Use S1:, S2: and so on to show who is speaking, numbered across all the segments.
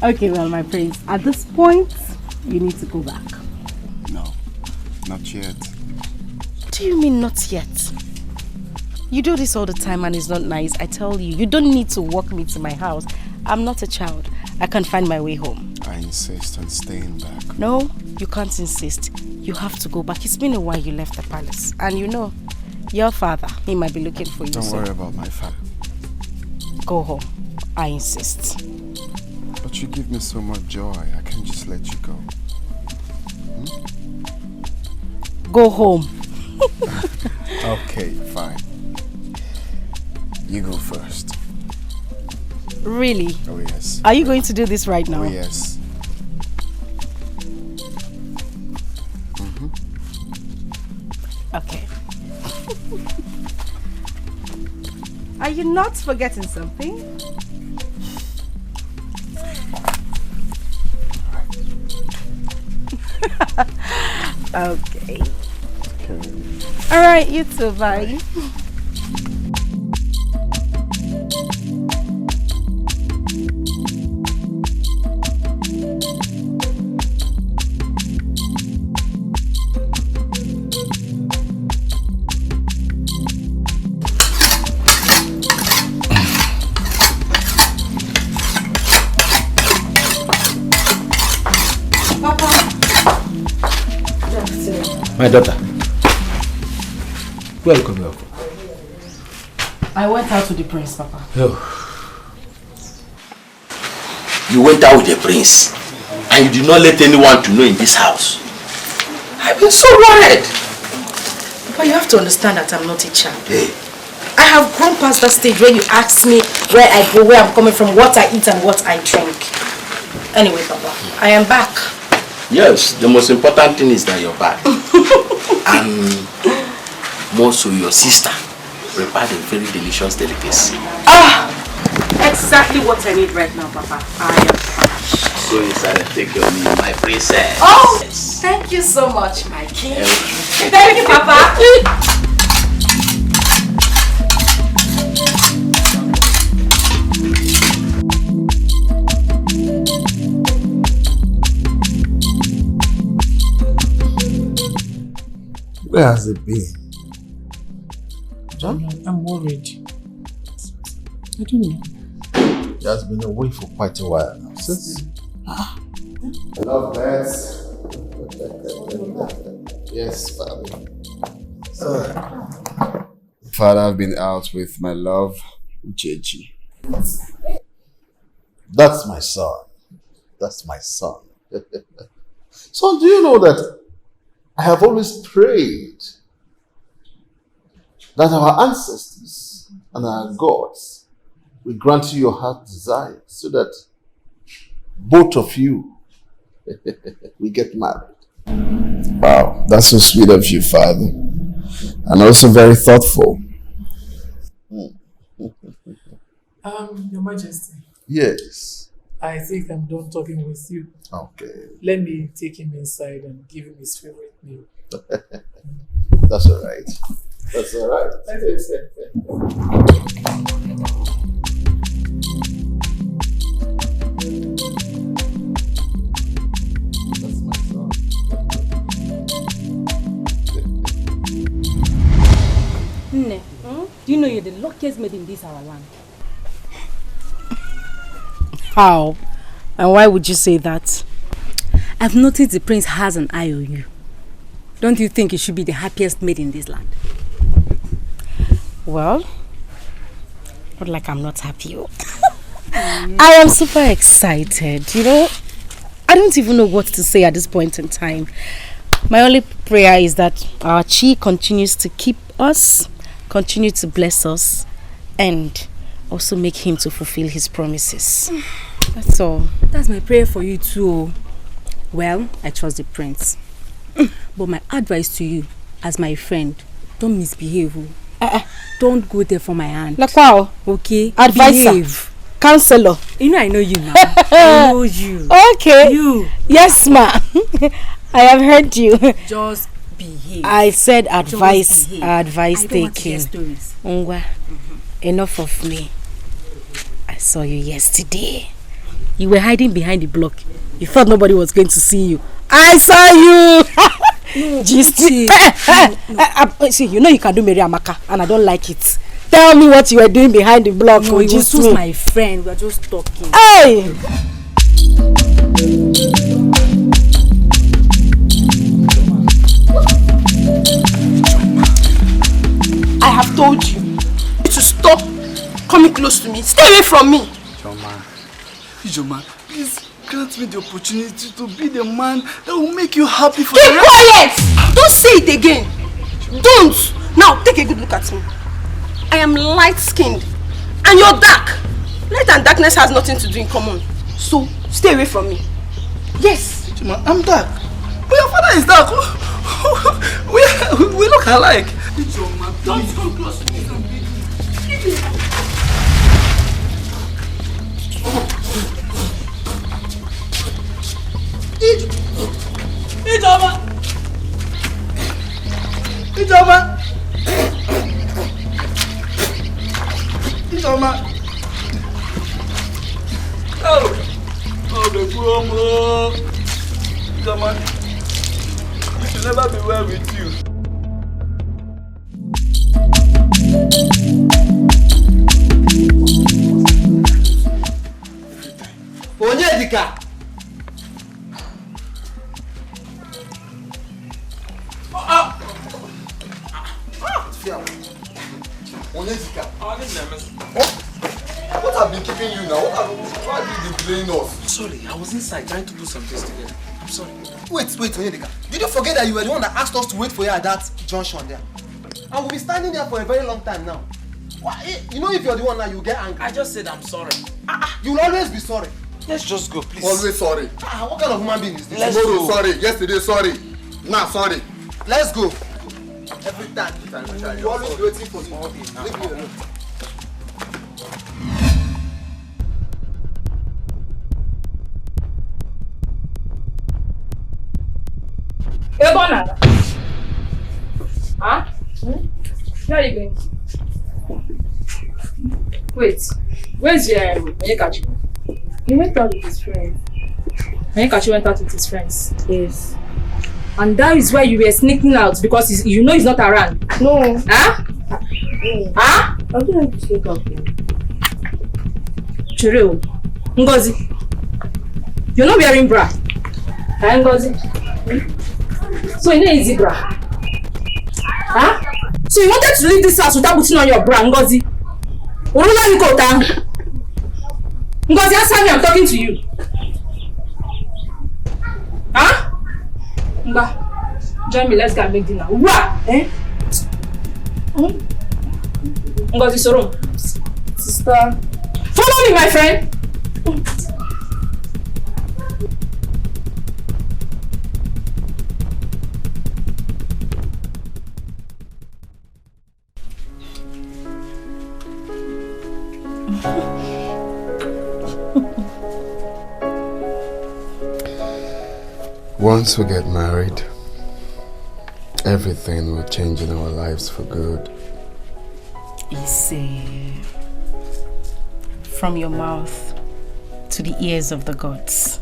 S1: Okay, well, my prince, at this point, you need to go back.
S2: No, not yet.
S1: What do you mean, not yet? You do this all the time and it's not nice. I tell you, you don't need to walk me to my house. I'm not a child. I can find my way home.
S2: I insist on staying back.
S1: No, you can't insist. You have to go back. It's been a while you left the palace. And you know, your father, he might be looking for you.
S2: Don't worry about my father.
S1: Go home. I insist.
S2: But you give me so much joy. I can't just let you go.
S1: Go home.
S2: Okay, fine. You go first.
S1: Really?
S2: Oh, yes.
S1: Are you going to do this right now?
S2: Oh, yes.
S1: Okay. Are you not forgetting something? Okay. All right, you too. Bye.
S3: My daughter. Welcome, welcome.
S1: I went out with the prince, Papa.
S3: Oh.
S4: You went out with the prince and you did not let anyone to know in this house. I've been so worried.
S1: Papa, you have to understand that I'm not a child.
S4: Hey.
S1: I have grown past that stage where you ask me where I go, where I'm coming from, what I eat and what I drink. Anyway, Papa, I am back.
S4: Yes, the most important thing is that you're back. And more so, your sister prepared a very delicious delicacy.
S1: Ah! Exactly what I need right now, Papa. I am back.
S4: Go inside and take your meal, my princess.
S1: Oh! Thank you so much, my king. Thank you, Papa.
S5: Where has it been?
S6: John? I'm worried. I don't know.
S5: He has been away for quite a while now. Since? Love birds. Yes, Father.
S2: Father, I've been out with my love, Uche.
S5: That's my son. That's my son. Son, do you know that I have always prayed that our ancestors and our gods will grant you your heart's desire so that both of you will get married.
S2: Wow, that's so sweet of you, Father. And also very thoughtful.
S6: Your Majesty.
S5: Yes.
S6: I think I'm done talking with you.
S5: Okay.
S6: Let me take him inside and give him his favorite meal.
S5: That's all right. That's all right.
S6: That's
S5: my son.
S7: Nne, do you know you're the luckiest maid in this our land?
S1: How? And why would you say that?
S7: I've noticed the prince has an eye on you. Don't you think you should be the happiest maid in this land?
S1: Well, not like I'm not happy. I am super excited, you know. I don't even know what to say at this point in time. My only prayer is that our Chi continues to keep us, continue to bless us, and also make him to fulfill his promises. That's all.
S7: That's my prayer for you too. Well, I trust the prince. But my advice to you, as my friend, don't misbehave. Don't go there for my hand.
S1: Like wow.
S7: Okay?
S1: Advisor.
S7: Behave.
S1: Counselor.
S7: You know I know you now. I know you.
S1: Okay.
S7: You.
S1: Yes, ma. I have heard you.
S7: Just behave.
S1: I said advice taking.
S7: Stories.
S1: Enough of me. I saw you yesterday. You were hiding behind the block. You thought nobody was going to see you. I saw you.
S7: No,
S1: See, you know you can do Mary Amaka, and I don't like it. Tell me what you were doing behind the block.
S7: No, it was just my friend. We were just talking.
S1: Hey!
S8: I have told you to stop coming close to me. Stay away from me.
S9: Ijoma, please grant me the opportunity to be the man that will make you happy for
S8: Keep quiet! Don't say it again. Don't. Now take a good look at me. I am light-skinned and you're dark. Light and darkness has nothing to do in common. So stay away from me. Yes.
S9: Ijoma, I'm dark. But your father is dark. We look alike. Ijoma,
S8: don't come close to me.
S9: Ijoma! Ijoma! Ijoma! Oh, the promo! Ijoma, it should never be well with you.
S10: Onyedika! Onyedika. What have been keeping you now? Why have you been delaying us?
S3: Sorry, I was inside trying to do some things together. I'm sorry.
S10: Wait, Onyedika. Did you forget that you were the one that asked us to wait for you at that junction there? And we'll be standing there for a very long time now. Why? You know if you're the one now, you get angry.
S3: I just said I'm sorry.
S10: You'll always be sorry.
S3: Let's just go, please.
S5: Always sorry.
S10: What kind of human being is this?
S5: Tomorrow sorry, yesterday sorry, now sorry.
S10: Let's go. Every time you're always waiting for me. Leave me alone.
S11: Ogbonna. Huh? Where are you going? Wait, where's Onyekachi? He went out with his friends. Onyekachi went out with his friends? Yes. And that is why you were sneaking out because you know he's not around? No. Huh? No. Huh? I don't want to sneak out. Chireo. Ngozi. You're not wearing bra. Huh, Ngozi? So you know easy bra? Huh? So you wanted to leave this house without putting on your bra, Ngozi? Urula you go down. Ngozi, answer me, I'm talking to you. Huh? Mba, join me, let's go and make dinner. What? Eh? Ngozi, Sorum. Sister. Follow me, my friend.
S2: Once we get married, everything will change in our lives for good.
S1: Easy. From your mouth to the ears of the gods.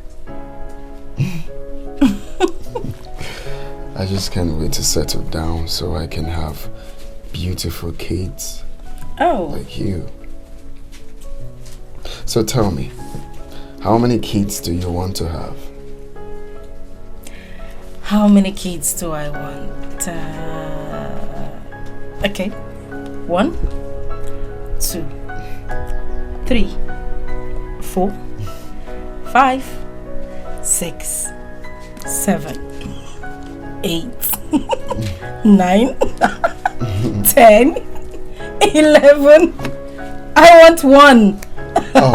S2: I just can't wait to settle down so I can have beautiful kids. Like you. So tell me, how many kids do you want to have?
S1: How many kids do I want? Okay. 1, 2, 3, 4, 5, 6, 7, 8, 9, 10, 11. I want 1.
S2: Oh.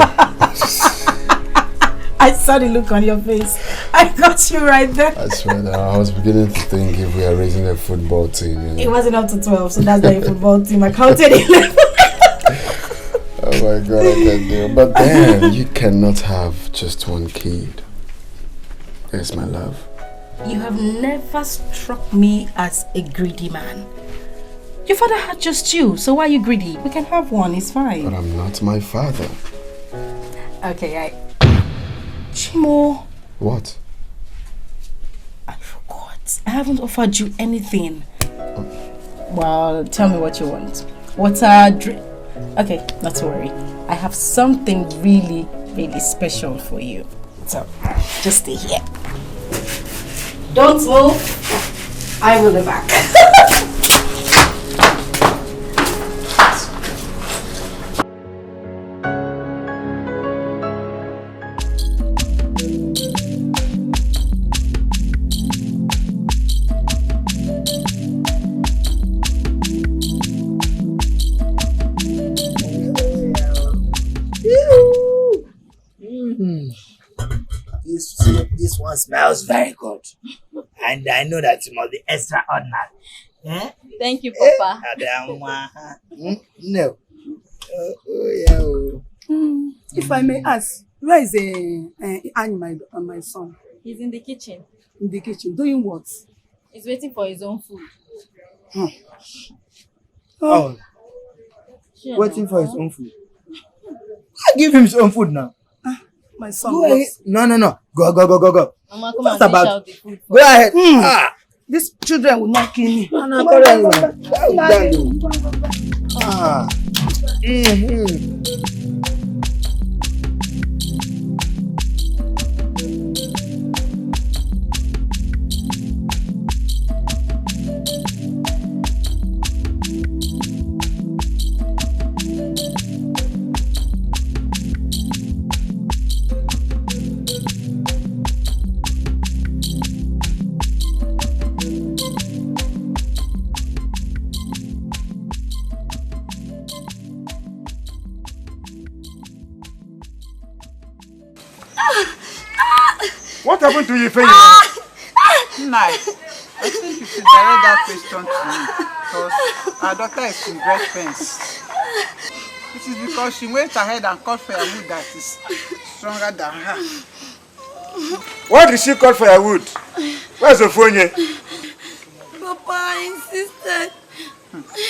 S1: I saw the look on your face. I got you right there.
S2: I swear that I was beginning to think if we are raising a football team, you know.
S1: It wasn't up to 12, so that's not a football team. I counted 11.
S2: Oh my God, I can't do it. But then, you cannot have just one kid. Yes, my love.
S1: you have never struck me as a greedy man. Your father had just you, so why are you greedy? We can have one, it's fine.
S2: But I'm not my father.
S1: Okay, Chimo.
S2: What?
S1: I forgot. I haven't offered you anything. Well, tell me what you want. Water, drink. Okay, not to worry. I have something really, really special for you. So, just stay here. Don't move. I will be back.
S12: This one smells very good. And I know that it must be extraordinary. Eh?
S13: Thank you, Papa.
S12: No.
S14: If I may ask, where is my son?
S13: He's in the kitchen.
S14: In the kitchen, doing what?
S13: He's waiting for his own food.
S12: Oh. Waiting for his own food. I give him his own food now.
S14: My son.
S12: No. Go.
S13: Mama, come and dish out the food.
S12: Go ahead.
S14: These children will not kill me.
S15: What happened to you, Fenya?
S16: Nice. I think you should direct that question to me because our daughter is in great pains. It is because she went ahead and called for a wood that is stronger than her.
S15: Why did she call for a wood? Where's the phone?
S17: Papa insisted.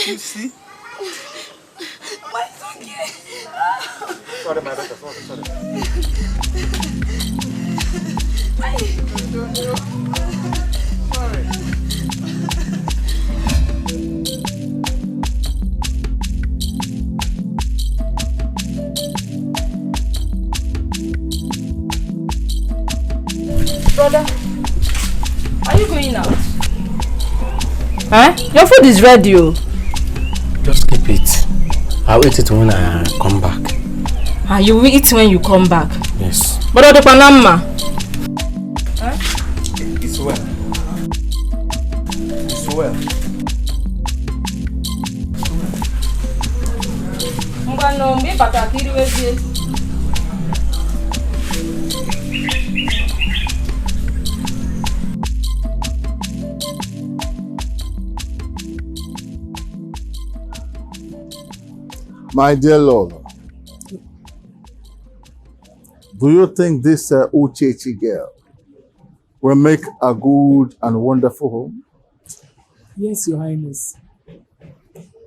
S16: You see?
S17: My son.
S15: Sorry, my daughter. Sorry.
S11: Brother, are you going out?
S1: Huh? Your food is ready.
S4: Just keep it. I'll eat it when I come back.
S1: You will eat when you come back?
S4: Yes.
S1: But the Panama?
S16: Huh? It's well. It's well.
S5: My dear Lord, do you think this Uche girl will make a good and wonderful home?
S6: Yes, Your Highness.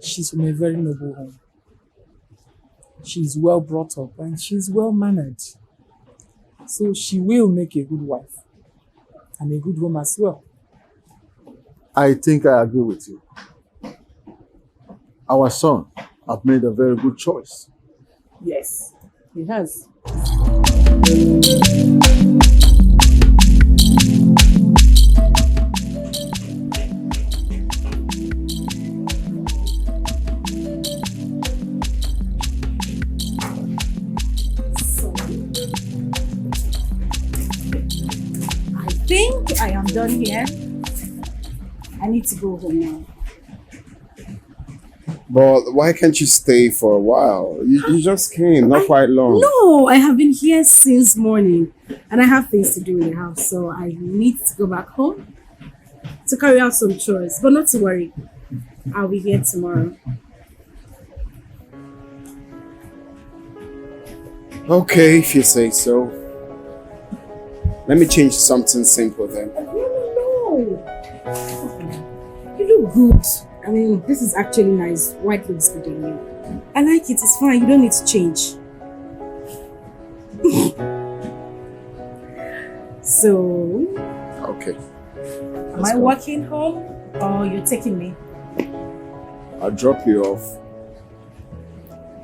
S6: She's from a very noble home. She's well brought up and she's well mannered. So she will make a good wife and a good home as well.
S5: I think I agree with you. Our son has made a very good choice.
S6: Yes, he has.
S7: I think I am done here. I need to go home now.
S2: But why can't you stay for a while? You just came, not quite long.
S7: No, I have been here since morning and I have things to do in the house, so I need to go back home to carry out some chores. But not to worry, I'll be here tomorrow.
S2: Okay, if you say so. Let me change something simple then.
S11: Oh, you look good. I mean, this is actually nice. White looks good on you. I like it. It's fine. You don't need to change. So,
S2: Okay.
S11: am I walking home or you're taking me?
S2: I'll drop you off.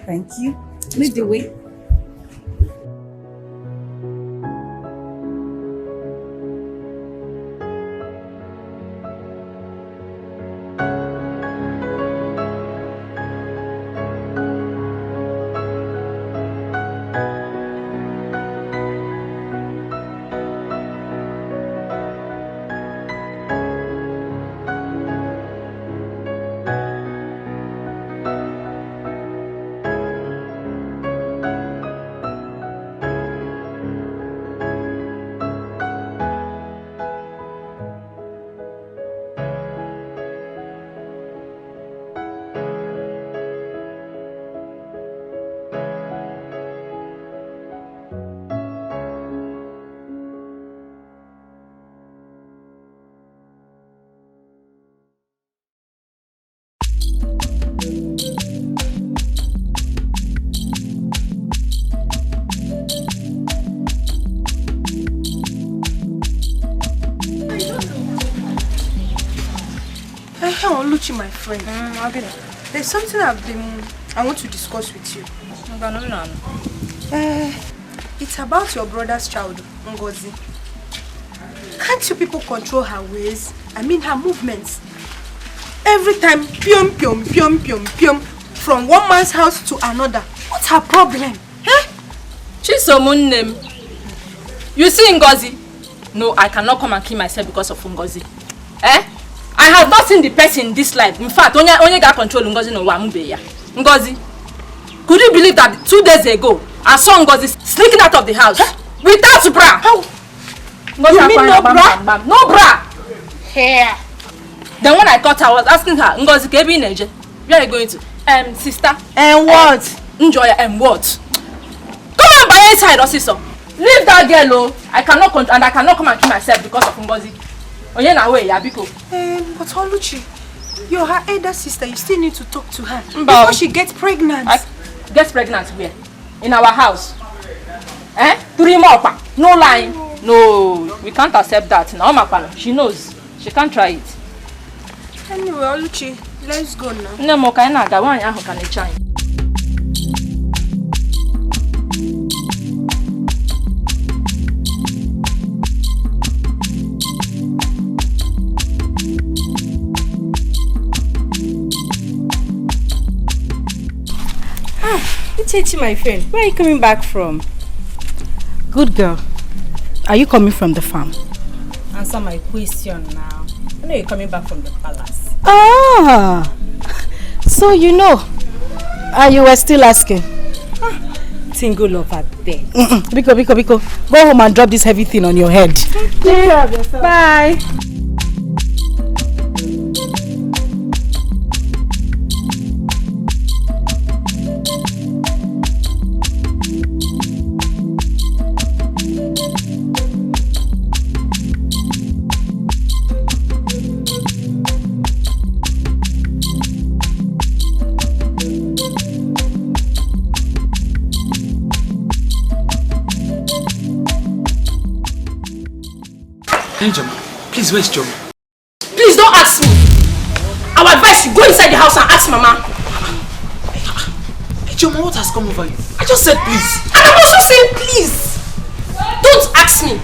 S11: Thank you. Lead the way.
S8: Uche, my friend. There's something I want to discuss with you. It's about your brother's child, Ngozi. Can't you people control her ways? I mean her movements. Every time, pium, pium, pium, pium, pium, from one man's house to another. What's her problem?
S11: She's someone's name. You see Ngozi? No, I cannot come and kill myself because of Ngozi. I have not seen the person in this life. In fact, only got control Ngozi no Wamubeya. Ngozi, could you believe that 2 days ago I saw Ngozi sneaking out of the house without bra? How? You mean no bra? No bra. Here. Then when I caught her, I was asking her, Ngozi, where are you going to? Sister.
S8: And what?
S11: Enjoy and what? Come on by inside, Osiso. Leave that girl, I cannot and I cannot come and kill myself because of Ngozi. But
S8: Oluchi, you're her elder sister. You still need to talk to her before she gets pregnant.
S11: Gets pregnant where? In our house. 3 more. No lying. No, we can't accept that. Now, she knows. She can't try it.
S8: Anyway, Oluchi, let's go now.
S11: No more. Can change.
S1: Uche, my friend, where are you coming back from? Good girl. Are you coming from the farm?
S11: Answer my question now. I know you're coming back from the palace.
S1: Ah, so you know. You were still asking.
S11: Single of her there.
S1: Biko. Go home and drop this heavy thing on your head.
S11: Take care of yourself.
S1: Bye.
S3: Joma, please, where's Joma?
S8: Please don't ask me. I would advise you go inside the house and ask Mama.
S3: Hey Joma, what has come over you? I just said please.
S8: And I'm also saying please. Don't ask me.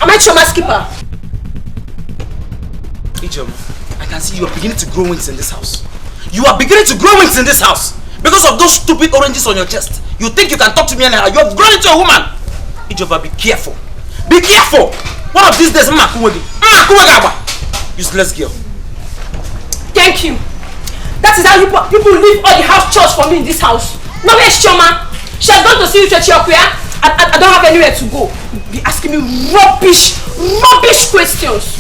S8: Am I Choma's keeper?
S3: Hey Joma, I can see you are beginning to grow wings in this house. You are beginning to grow wings in this house. Because of those stupid oranges on your chest. You think you can talk to me anyhow. You have grown into a woman. Hey Joma, be careful. Be careful. One of these days, useless girl.
S8: Thank you. That is how people leave all the house chores for me in this house. No, where's Choma? She has gone to see Uche. I don't have anywhere to go. Be asking me rubbish questions.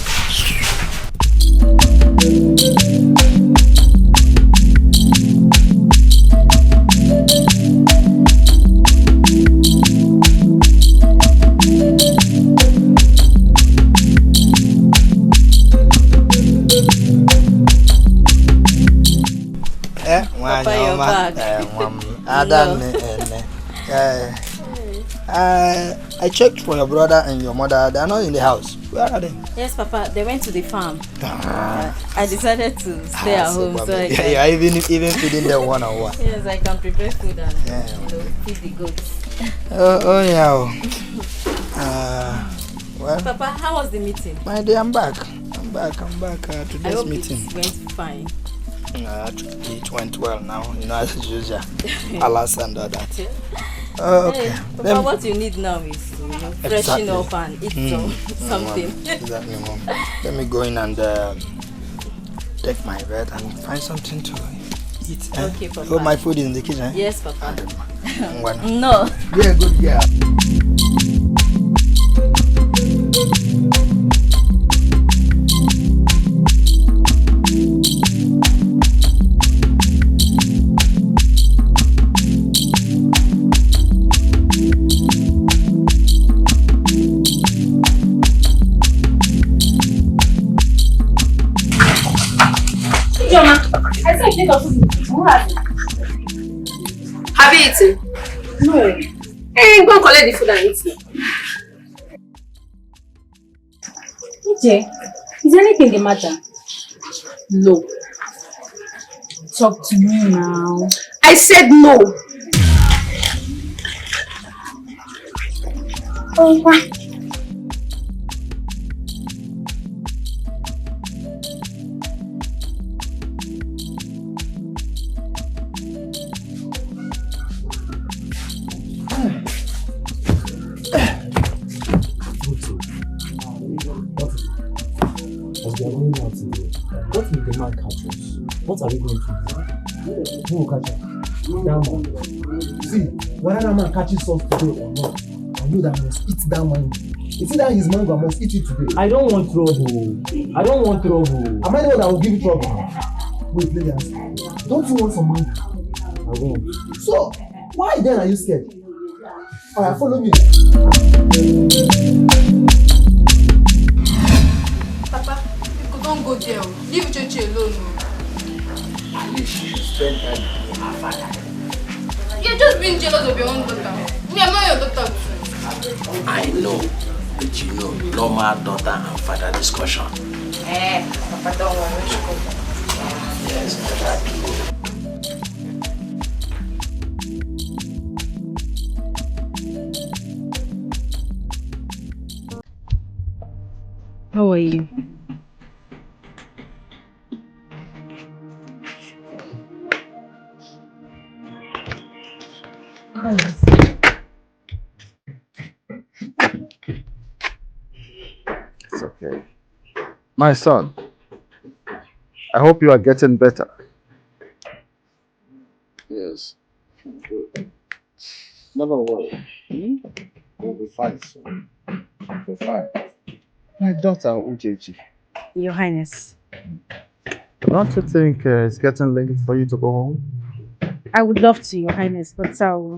S12: I checked for your brother and your mother. They are not in the house. Where are they?
S7: Yes, Papa. They went to the farm. I decided to stay at home, so I can...
S12: Yeah, even feeding them one on one.
S7: Yes, I can prepare food and feed the goats.
S12: Yeah. Well,
S7: Papa, how was the meeting?
S12: My dear, I'm back. I'm back to this meeting.
S7: It went fine.
S12: It went well now, as usual. Alas and all that. Okay.
S7: Hey, Papa, what you need now is freshen up and eat something.
S12: Exactly, Mom. Let me go in and take my bed and find something to eat.
S7: Okay, Papa.
S12: Oh, my food is in the kitchen.
S7: Yes, Papa.
S12: No. Yeah, good girl.
S11: I said take us to the
S8: Have you eaten?
S11: No.
S8: Hey, go and collect the food and eat now.
S11: Uche, is anything the matter?
S8: No.
S11: Talk to me now.
S8: I said no.
S11: Oh, why?
S18: What will the man catch us? What are we going to do? Who will catch us? That man. See, whether that man catches us today or not, I know that I must eat that man. It's either his mango, I must eat it today. I don't want trouble. I don't want trouble. Am I the one that will give you trouble? Wait, let me ask you. Don't you want some mango? I won't. So, why then are you scared? Alright, follow me.
S13: Papa, don't go there. Leave Uche alone.
S4: At least you spend time with her father.
S13: You're just being jealous of your own daughter. Me, I'm not your daughter too.
S4: I know, but you know, normal daughter and father discussion.
S13: Papa, don't worry.
S4: Yes, exactly.
S1: How are you?
S5: It's okay. My son, I hope you are getting better. Yes. Never worry. You'll be fine soon. You'll be fine. My daughter, Uche.
S1: Your Highness.
S5: Don't you think it's getting late for you to go home?
S1: I would love to, Your Highness, but I'll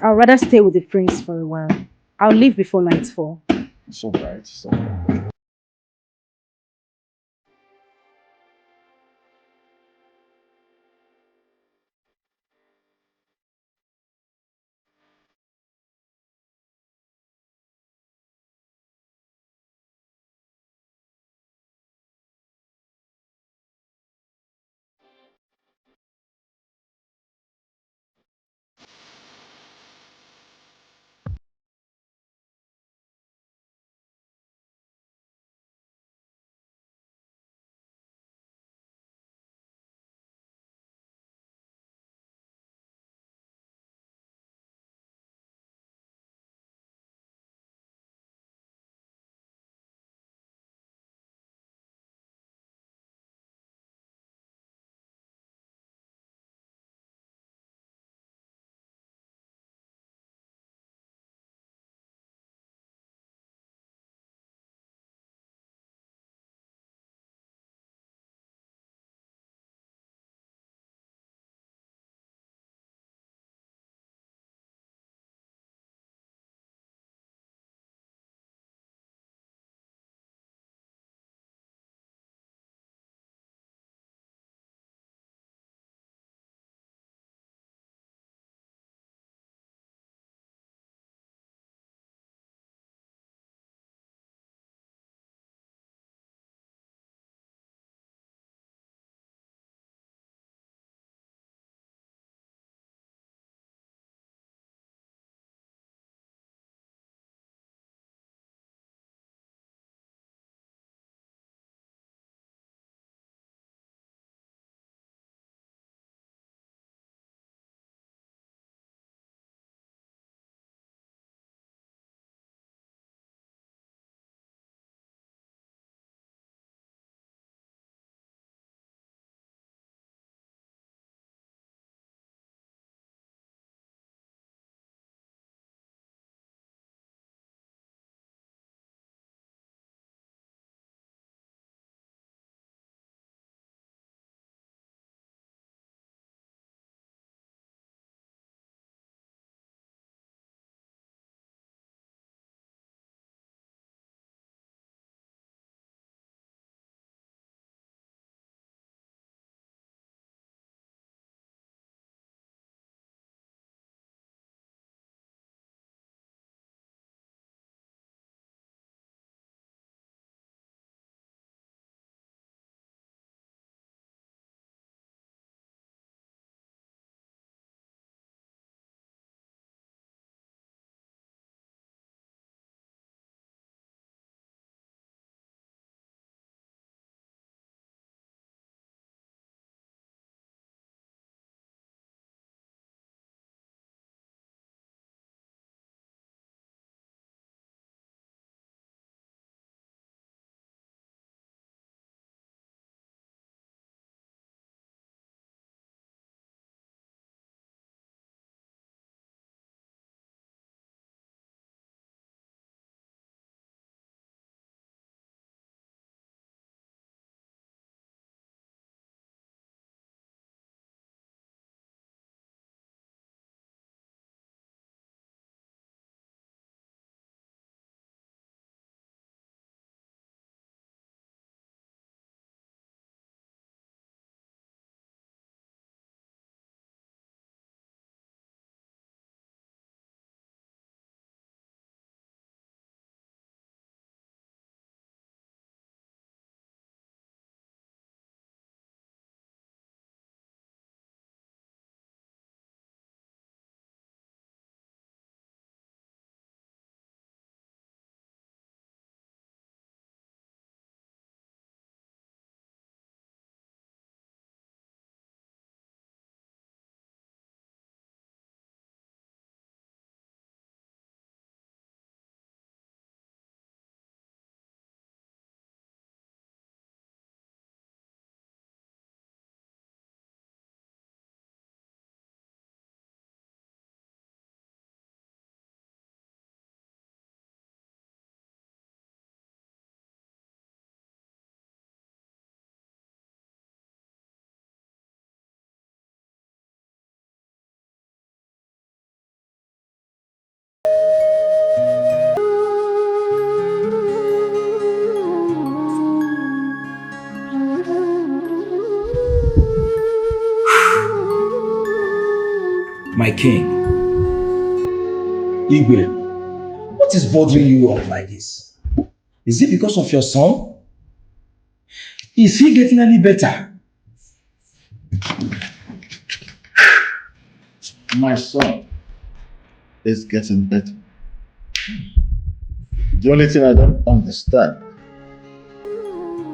S1: rather stay with the prince for a while. I'll leave before nightfall.
S5: It's alright. It's alright.
S19: My king. Igwe, what is bothering you up like this? Is it because of your son? Is he getting any better?
S5: My son is getting better. The only thing I don't understand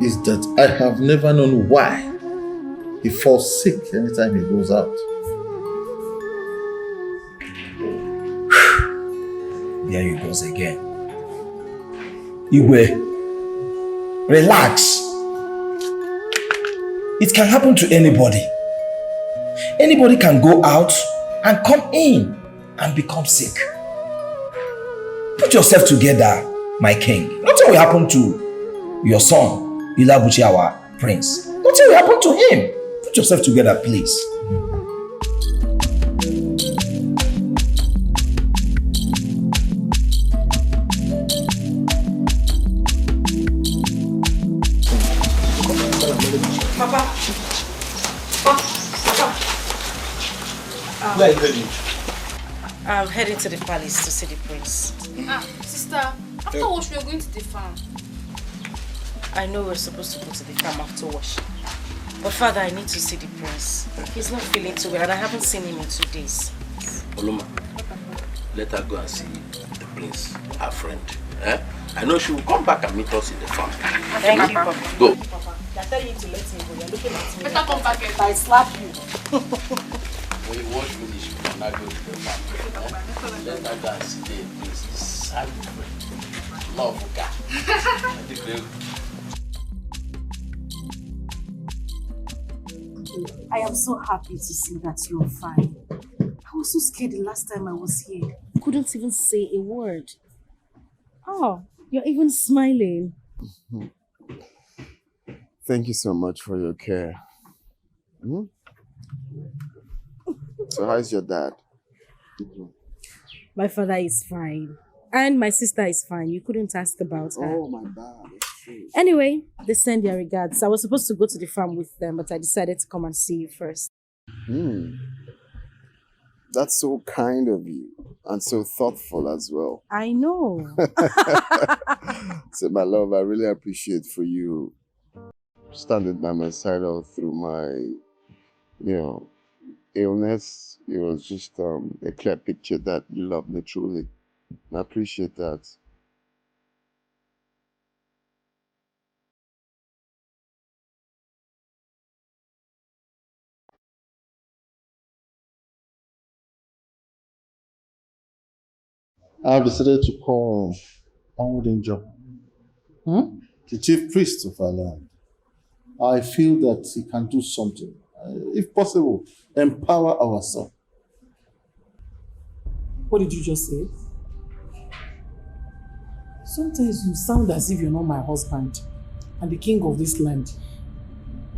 S5: is that I have never known why he falls sick anytime he goes out.
S19: There he goes again. Igwe, relax. It can happen to anybody. Anybody can go out and come in and become sick. Put yourself together, my king. Nothing will happen to your son, Ilabuchi, our prince. Nothing will happen to him. Put yourself together, please.
S1: Where are you heading? I'm heading to the palace to see the prince.
S13: Sister, after wash we are going to the farm.
S1: I know we're supposed to go to the farm after wash. But father, I need to see the prince. He's not feeling too well and I haven't seen him in 2 days.
S4: Oluma, let her go and see the prince, her friend. I know she will come back and meet us in the farm.
S1: Thank you, Papa.
S4: Go.
S1: Papa, they're telling you to let me go. You're looking at me.
S13: Better come back here.
S1: I slap you.
S4: When you wash finish, you can now go to the farm. Let her go and see the prince. Sad friend. Love God.
S1: I am so happy to see that you're fine. I was so scared the last time I was here. I couldn't even say a word. Oh, you're even smiling.
S2: Thank you so much for your care. So how's your dad?
S1: My father is fine. And my sister is fine. You couldn't ask about her.
S2: Oh, my bad.
S1: Anyway, they send their regards. I was supposed to go to the farm with them, but I decided to come and see you first.
S2: That's so kind of you and so thoughtful as well.
S1: I know.
S2: So my love, I really appreciate for you standing by my side all through my, illness. It was just a clear picture that you love me truly. I appreciate that.
S5: I've decided to call Onwudinjo, the chief priest of our land. I feel that he can do something, if possible, empower our son.
S6: What did you just say? Sometimes you sound as if you're not my husband and the king of this land.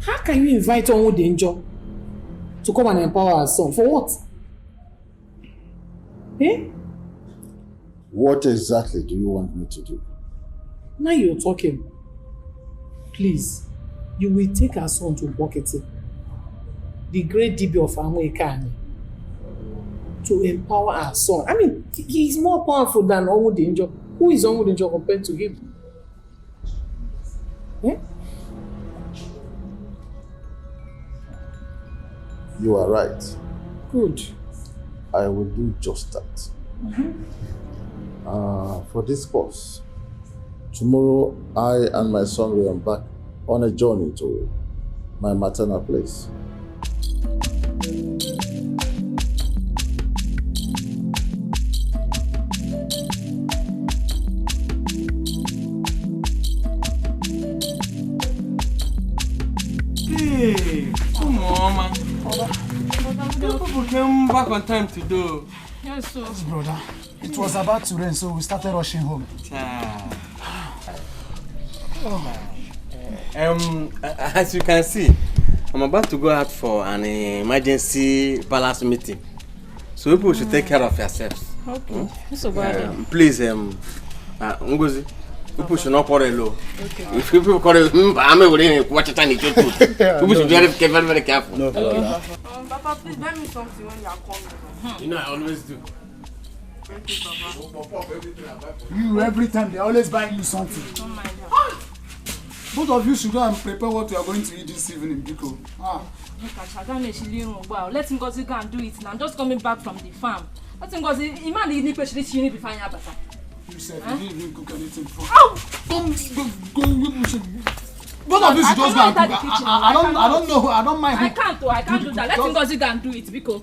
S6: How can you invite Onwudinjo to come and empower our son? For what? Eh?
S5: What exactly do you want me to do?
S6: Now you're talking. Please, you will take our son to Bokete, the great DB of Amwekani, to empower our son. I mean, he's more powerful than Onwudinjo. Who is Onwudinjo compared to him? Eh?
S5: You are right.
S6: Good.
S5: I will do just that. For this course, tomorrow I and my son will embark on a journey to my maternal place.
S20: Hey, come on, man. You people came back on time to do.
S13: Yes, sir.
S21: Yes, brother. It was about to rain, so we started rushing home.
S20: As you can see, I'm about to go out for an emergency palace meeting. So people should take care of yourselves.
S13: Okay. So
S20: please, Ngozi, People should not quarrel low. If people quarrel, I'm going to watch it and eat it too. People should be very careful.
S13: No. Papa, please buy me something when you are coming.
S20: You know, I always do.
S13: Thank you, Papa.
S21: You, every time, they always buy you something.
S13: Oh my God.
S21: Both of you should go and prepare what you are going to eat this evening, Biko.
S11: Let him go and do it now. I'm just coming back from the farm. Let him go. Imagine you need to find out.
S21: You said you didn't even cook anything for. Both of you should just go and cook. I don't know. I don't mind.
S11: I can't do that. Let him go and do it, Biko.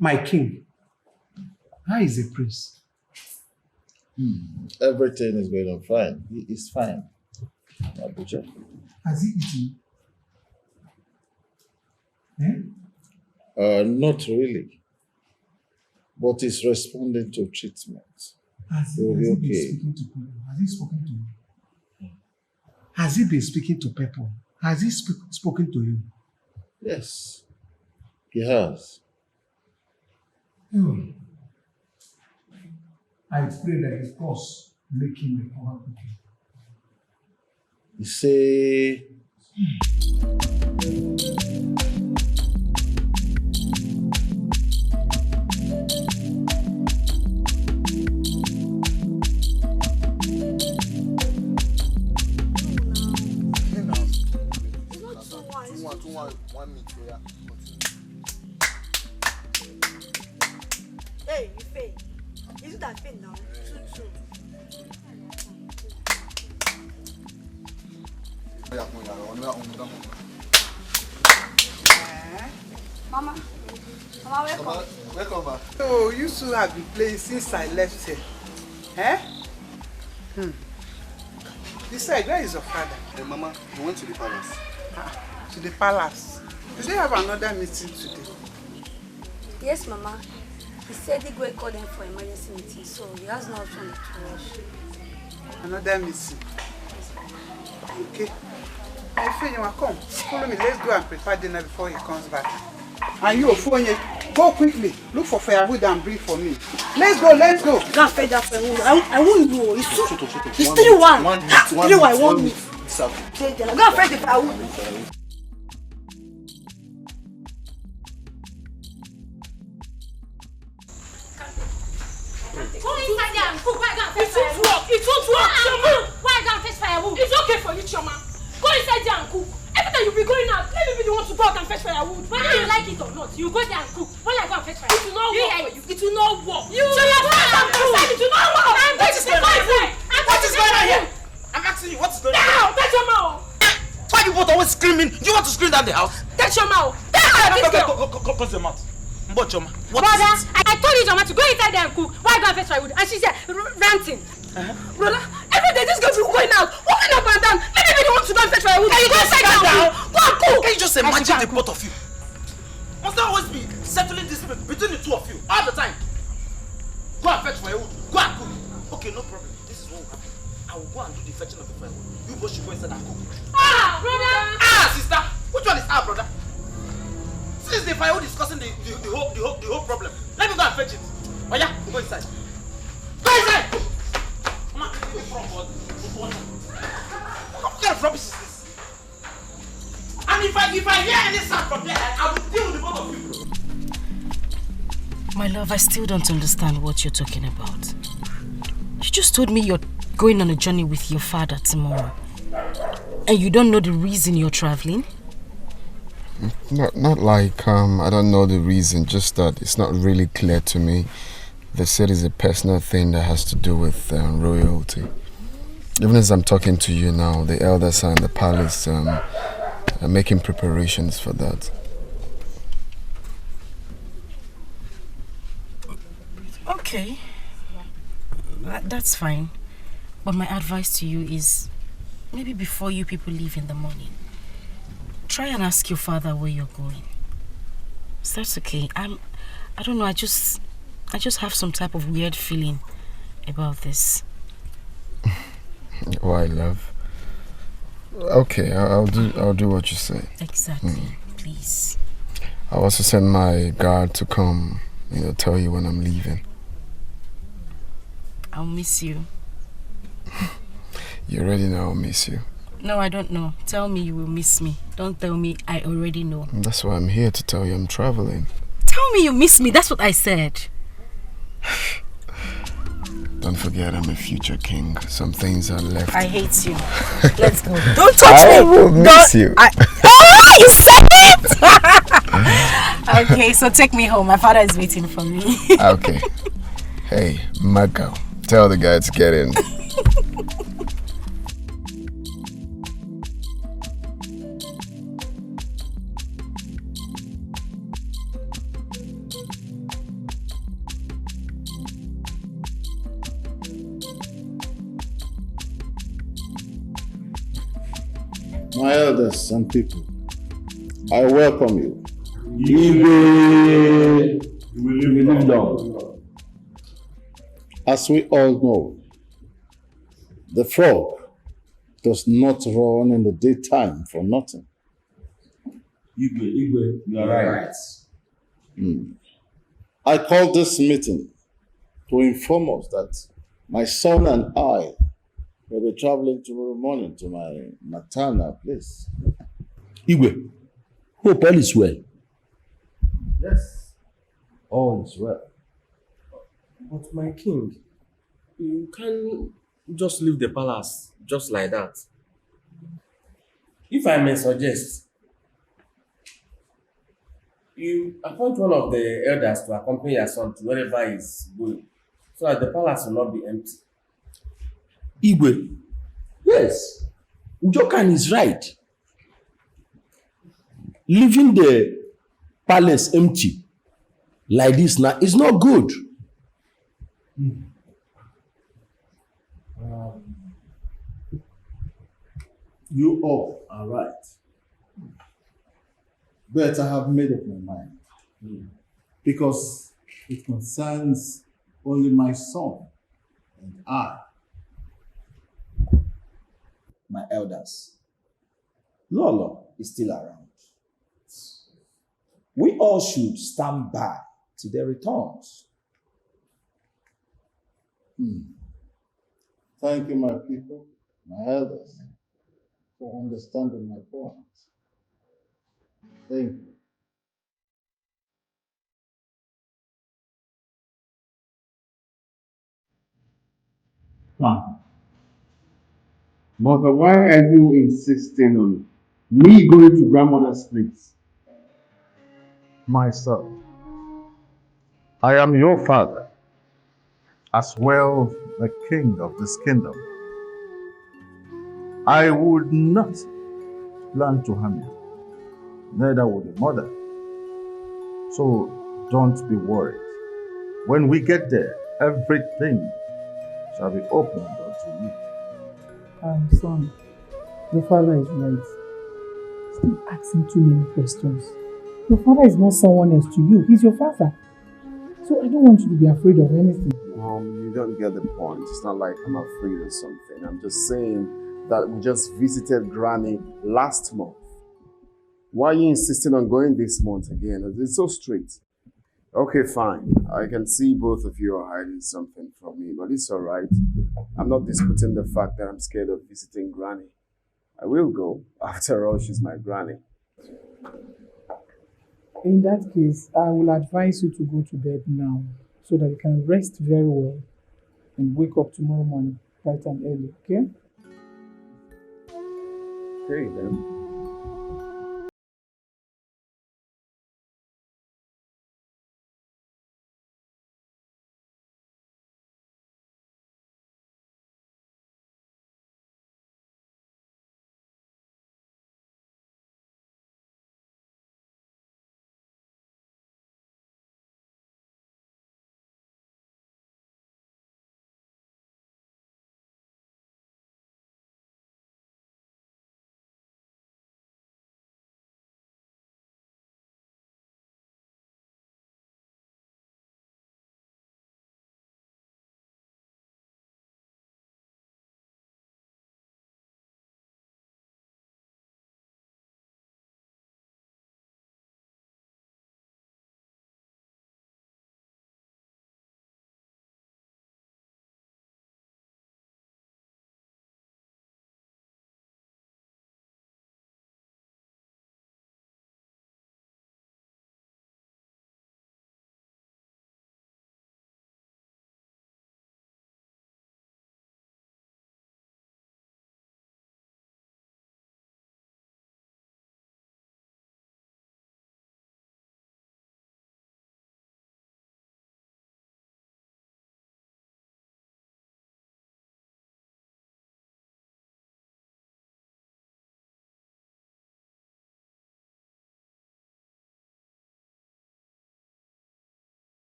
S18: My king, how is the prince?
S5: Everything is going on fine. He is fine. Abuja.
S18: Has he eaten?
S5: Not really. But he's responding to treatment.
S18: Has he
S5: okay.
S18: been speaking to people? Has he spoken to you? Has he been speaking to people? Has he spoken to you?
S5: Yes, he has.
S18: I pray that his cross make him recover quickly.
S5: You say...
S14: Hey, you fail. You do that thing now. Mama, welcome.
S16: Welcome back. So you two have been playing since I left here. Decide, where is your father?
S10: Hey, Mama, we went to the palace.
S16: To the palace. Did they have another meeting today?
S14: Yes, Mama. He said he go call them for emergency meeting, so he has no option to rush.
S16: Another meeting. Okay. My friend, you want to come? Follow me. Let's go and prepare dinner before he comes back. And you, Fonye, go quickly. Look for firewood and bring for me. Let's go. Go and fetch that firewood. I won't know. It's 3-1. 3-1. I won't meet. Go and fetch the firewood.
S11: Go inside there and cook. Why go and fetch firewood? It won't work. Why go and fetch firewood? It's okay for you, Choma. Go inside there and cook. Every time you be going out, let me be the one to go out and fetch firewood. Whether you like it or not, you go there and cook. When I go and fetch firewood, it will not work for you. It will not work. So you're going and cook. It will not work.
S3: What is going on here? What is going on here? I'm asking you, what is going on here?
S11: Touch your mouth.
S3: Why you both always screaming? You want to scream down the house?
S11: Touch your mouth.
S3: Go, close your mouth. Choma, what
S11: brother,
S3: is it?
S11: I told you, Choma, to go inside there and cook. Why go and fetch firewood? And she's there ranting. Brother, every day this girl be going out, walking up and down. Let me be the one to go and fetch firewood. Can you go inside down? Go and cook.
S3: Can you just imagine the both of you? Must there always be settling this between the two of you all the time? Go and fetch firewood. Go and cook. Okay, no problem. This is what will happen. I will go and do the fetching of the firewood. You both should go inside and cook.
S11: Brother.
S3: Sister. Which one is brother? Since the firewood is causing the whole problem, let me go and fetch it. Oh yeah, go inside. Go inside! Come on, what kind of rubbish is this? And if I hear any sound from there, I will deal with the both of you.
S1: My love, I still don't understand what you're talking about. You just told me you're going on a journey with your father tomorrow. And you don't know the reason you're traveling?
S2: Not like I don't know the reason, just that it's not really clear to me. They said it's a personal thing that has to do with royalty. Even as I'm talking to you now, the elders are in the palace are making preparations for that.
S1: Okay, that's fine. But my advice to you is maybe before you people leave in the morning, try and ask your father where you're going. Is that okay? I don't know, I just have some type of weird feeling about this.
S2: Why, love? Okay, I'll do what you say.
S1: Exactly. Please.
S2: I'll also send my guard to come, tell you when I'm leaving.
S1: I'll miss you.
S2: You already know I'll miss you.
S1: No, I don't know. Tell me you will miss me. Don't tell me I already know.
S2: That's why I'm here to tell you I'm traveling.
S1: Tell me you miss me. That's what I said.
S2: Don't forget I'm a future king. Some things are left.
S1: I hate you. Let's go. Don't touch me.
S2: I will miss you.
S1: You said it! Okay, so take me home. My father is waiting for me.
S2: Okay. Hey, my girl. Tell the guy to get in.
S5: My elders and people, I welcome you.
S18: You will live long.
S5: As we all know, the frog does not run in the daytime for nothing.
S18: Igwe, you are right.
S5: I called this meeting to inform us that my son and I will be traveling tomorrow morning to my maternal place.
S18: Igwe, hope all is well.
S5: Yes, all is well.
S20: But my king, you can't just leave the palace just like that. If I may suggest, you appoint one of the elders to accompany your son to wherever he's going, so that the palace will not be empty.
S18: Igwe, yes, Ujokan is right. Leaving the palace empty like this now is not good.
S5: You all are right. But I have made up my mind. Because it concerns only my son and I.
S12: My elders, Lolo is still around. We all should stand by till their returns.
S5: Thank you, my people, my elders, for understanding my point. Thank you.
S9: Mother, why are you insisting on me going to grandmother's place?
S5: My son, I am your father, as well the king of this kingdom. I would not plan to harm you, neither would your mother. So don't be worried. When we get there, everything shall be opened unto you.
S6: Son, your father is right. Stop asking too many questions. Your father is not someone else to you. He's your father. So I don't want you to be afraid of anything.
S9: You don't get the point. It's not like I'm afraid or something. I'm just saying that we just visited Granny last month. Why are you insisting on going this month again? It's so straight. Okay, fine. I can see both of you are hiding something from me, but it's alright. I'm not disputing the fact that I'm scared of visiting Granny. I will go. After all, she's my granny.
S6: In that case, I will advise you to go to bed now so that you can rest very well and wake up tomorrow morning bright and early, okay?
S9: Okay, then.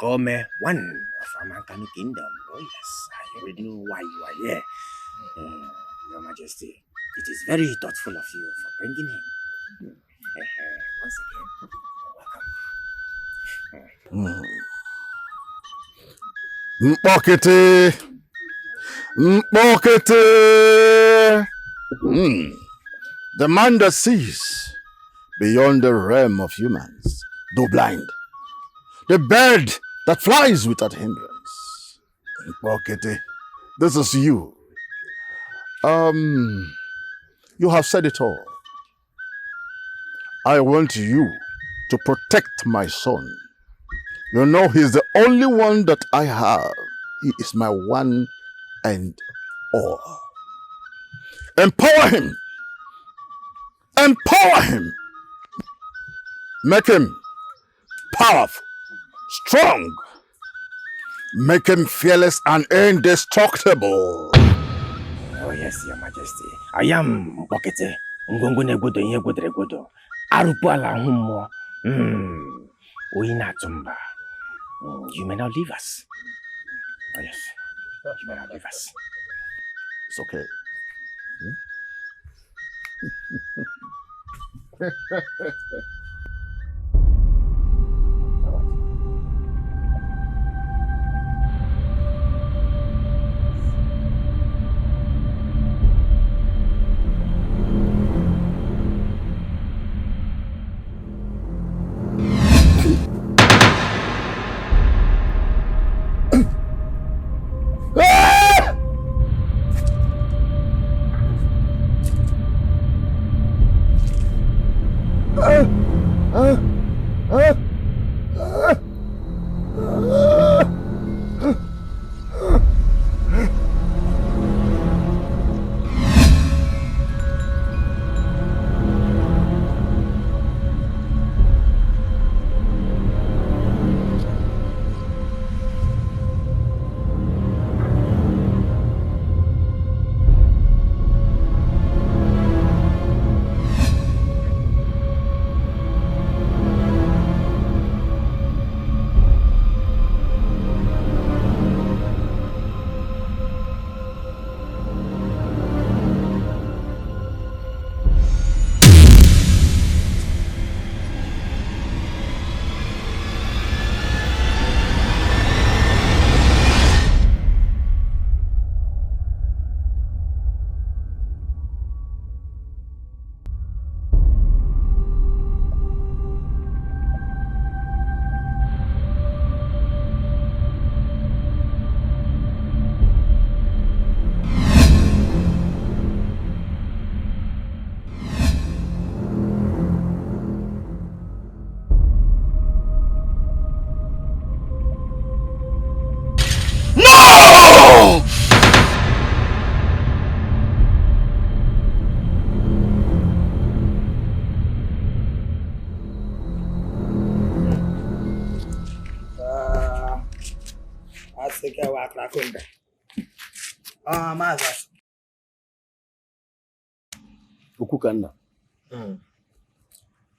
S12: become one of American kingdom. Oh yes, I already know why you are here. Your Majesty, it is very thoughtful of you for bringing him. Once again, welcome.
S9: Mpokete. The man that sees beyond the realm of humans, though blind. The bird that flies without hindrance. Mpokete, this is you. You have said it all. I want you to protect my son. You know he's the only one that I have. He is my one and all. Empower him. Empower him. Make him powerful, strong. Make him fearless and indestructible.
S12: Oh yes, Your Majesty. I am Mpokete. Ngongo negodo yegodo regodo. Arukwe ala humo. Oina tumba. You may not leave us. Oh yes. You may not leave us.
S9: It's okay.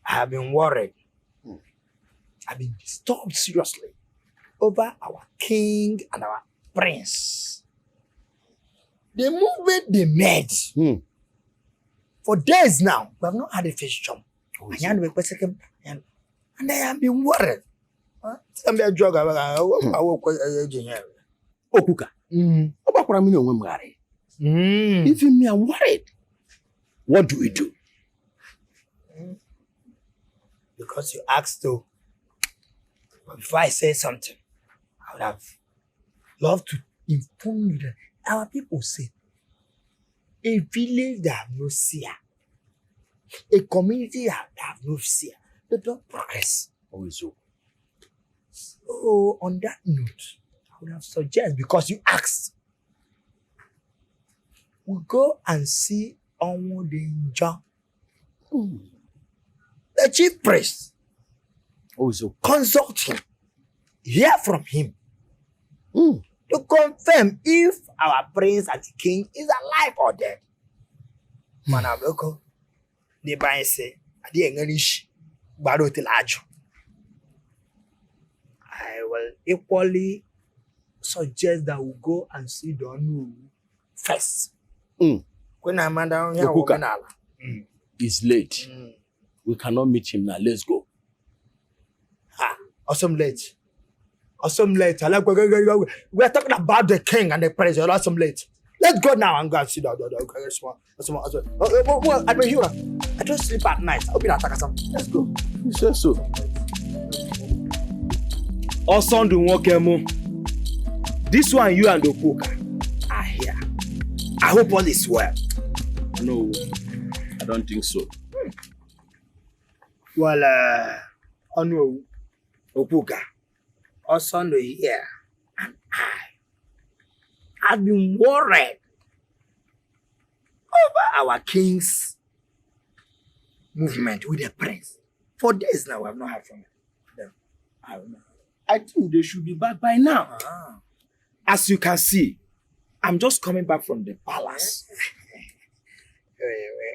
S12: I have been worried. I've been disturbed seriously over our king and our prince. The movement they made for days now, we have not had a fish jump. And I have been worried.
S17: Okuka. Even me, I'm worried. What do we do?
S12: Because you asked to. But before I say something, I would have loved to inform you that our people say a village that have no seer, a community that have no seer, they don't progress.
S17: Also.
S12: So on that note, I would have suggested, because you asked, we go and see Onwudenja, the chief priest.
S17: Also.
S12: Consult him, hear from him, to confirm if our prince and the king is alive or dead. Manaboko, the Bible say, I I will equally suggest that we go and see Donu first. When I'm down here,
S17: it's late. We cannot meet him now. Let's go.
S12: Awesome late. Awesome late. We are talking about the king and the president. Awesome late. Let's go now and go and see the well, I mean, here, I don't sleep at night. I'll be at Takasam. Let's go.
S17: You say so.
S12: Awesome do Wokemo. This one, you and Okuka are here. I hope all is well.
S17: No, I don't think so.
S12: Well, I know Okuka. Awesome here. And I've been worried over our king's movement with the prince. For days now, I've not heard from them.
S17: I think they should be back by now.
S12: As you can see, I'm just coming back from the palace.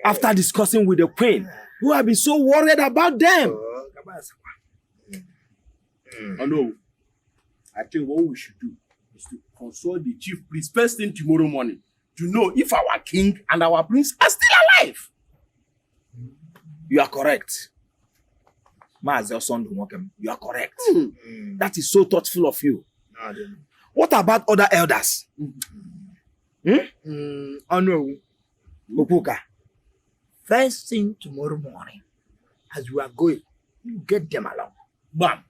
S12: After discussing with the queen, who have been so worried about them.
S17: I know. I think what we should do is to consult the chief priest first thing tomorrow morning to know if our king and our prince are still alive.
S12: You are correct. You are correct. That is so thoughtful of you. What about other elders? Anu, Okuka. First thing tomorrow morning, as we are going, you get them along. Bam.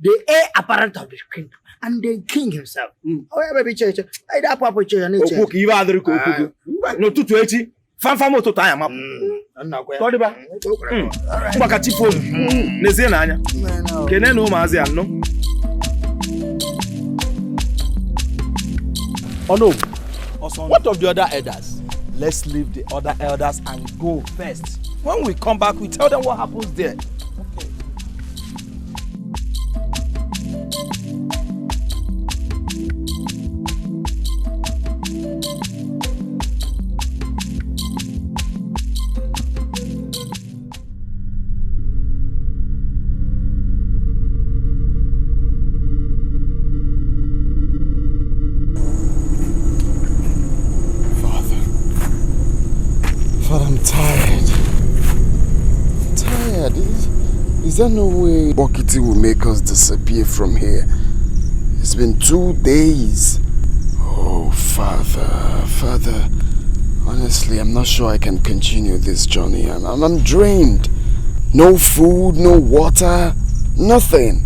S12: The heir apparent of the king and the king himself.
S17: No, Fanfamo to time up. Kodiba. Mbakati phone. Nezena anya. Kene no mazi anno.
S19: Oh no. What of the other elders? Let's leave the other elders and go first. When we come back, we tell them what happens there. Okay.
S2: Father, I'm tired. Is there no way Bokiti will make us disappear from here? It's been 2 days. Oh, Father. Honestly, I'm not sure I can continue this journey. I'm drained. No food, no water, nothing.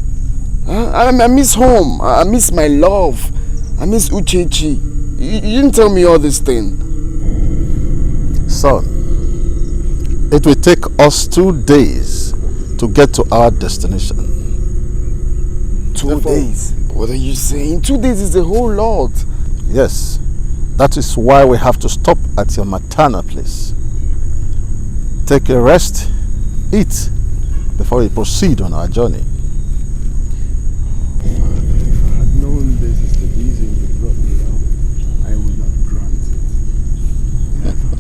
S2: I miss home. I miss my love. I miss Uchechi. You didn't tell me all this thing.
S5: Son, it will take us 2 days to get to our destination.
S2: 2 days? What are you saying? 2 days is a whole lot.
S5: Yes, that is why we have to stop at your maternal place. Take a rest, eat, before we proceed on our journey.
S2: If I had known this is the reason you brought me out, I would not grant it. Never.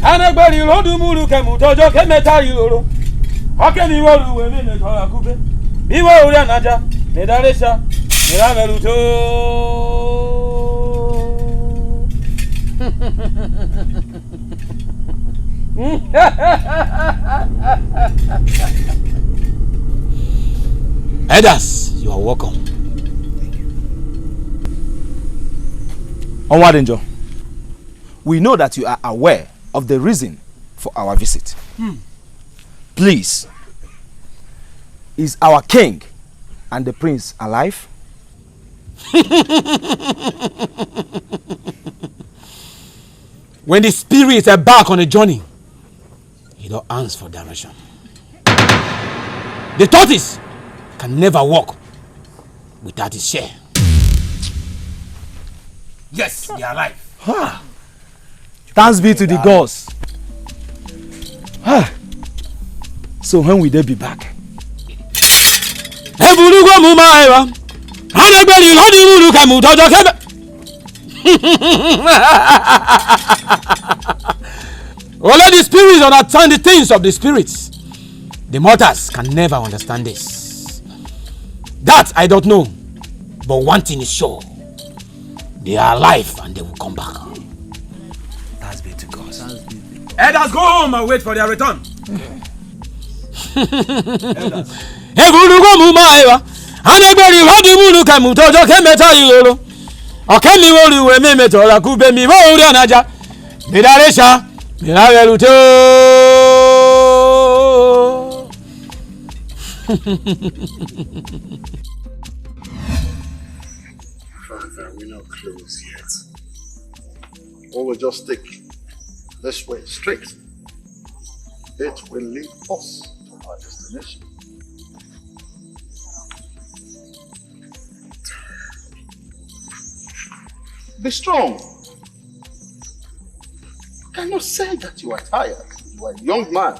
S3: Anagbari lodu muru kemu tojo kemeta yoro. Oke ni woru we me tora kube. Bi wo ori anaja, me daresha, me ra veluto.
S19: Elders, you are welcome. Onward Angel, we know that you are aware of the reason for our visit. Please, is our king and the prince alive?
S15: When the spirits are back on a journey, he don't ask for direction. The tortoise can never walk without his share. Yes, they are alive.
S22: Thanks be to the gods. So when will they be back?
S15: Only the spirits understand the things of the spirits. The mortals can never understand this. That I don't know. But one thing is sure. They are alive and they will come back.
S22: Thanks be to God.
S15: Elders, go home and wait for their return.
S5: Father, we're not close yet. Or we'll just take this way straight. It will lead us to our destination. Be strong. You cannot say that you are tired. You are a young man.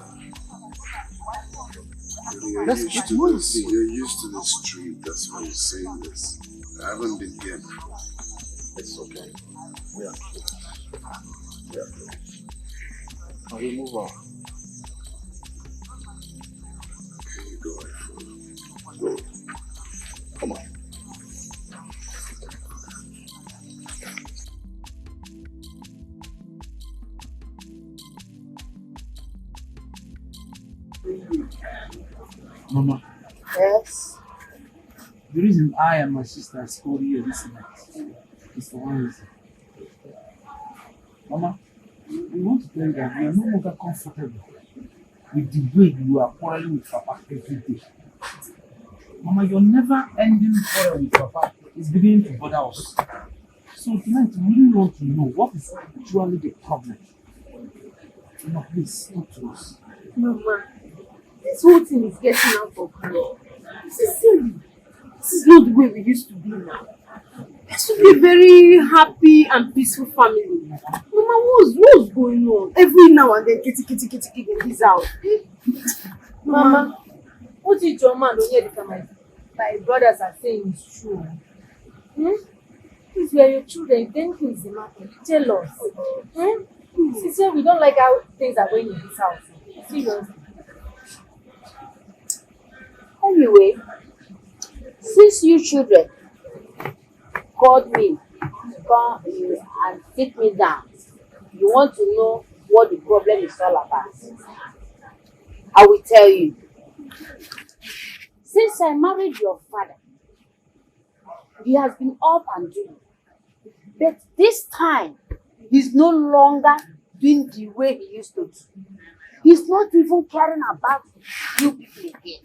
S9: You're used to this street, that's why you're saying this. I haven't been here before.
S5: It's okay. We are close. We are close. Now we move on.
S9: Okay, you go ahead.
S5: Go. Come on.
S21: Mama.
S14: Yes?
S21: The reason I and my sister called you this night is for one reason. Mama, we want to tell you that we are no longer comfortable with the way you are quarreling with Papa every day. Mama, your never ending quarrel with Papa is beginning to bother us. So tonight we really want to know what is actually the problem. Mama, please, talk to us.
S8: Mama, this whole thing is getting out of hand. This is silly. This is not the way we used to be now. We used to be a very happy and peaceful family. Mama, what's going on? Every now and then, kitty in this house.
S11: Mama, what did your man don't hear my brothers are saying is true? If we are your children, then who is the matter? Tell us. Sister, we don't like how things are going in this house. Seriously.
S14: Anyway, since you children called me to come and sit me down, you want to know what the problem is all about. I will tell you. Since I married your father, he has been up and doing. But this time, he's no longer doing the way he used to do. He's not even caring about you people again.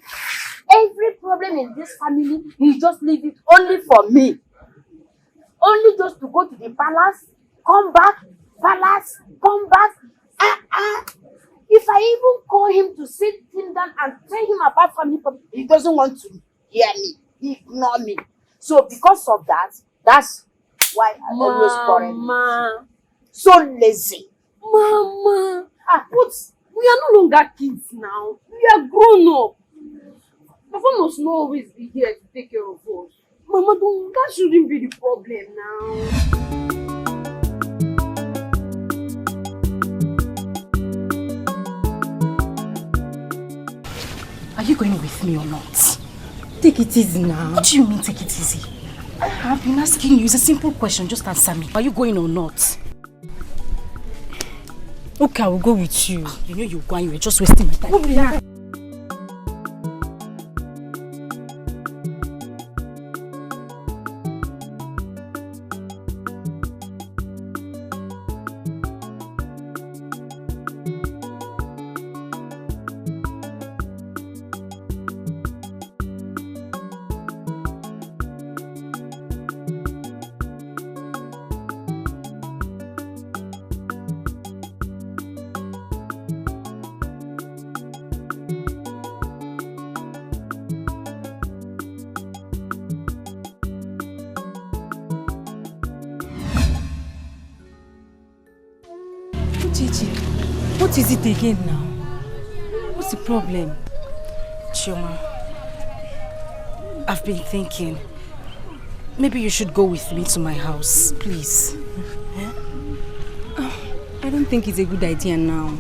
S14: Every problem in this family, he just leave it only for me. Only just to go to the palace, come back, palace, come back. If I even call him to sit him down and tell him about family problem, he doesn't want to hear me. He ignore me. So because of that, that's why I always quarrel.
S8: Mama.
S14: So lazy.
S8: Mama. But we are no longer kids now. We are grown up. Papa must not always be here to take care of us. Mama, that shouldn't be the problem now.
S1: Are you going with me or not?
S11: Take it easy now.
S1: What do you mean take it easy? I've been asking you. It's a simple question. Just answer me. Are you going or not? Okay, I will go with you. You know you're going. You're just wasting my time. Over here.
S11: Chichi, what is it again now? What's the problem?
S1: Chioma, I've been thinking. Maybe you should go with me to my house, please.
S11: Eh? I don't think it's a good idea now.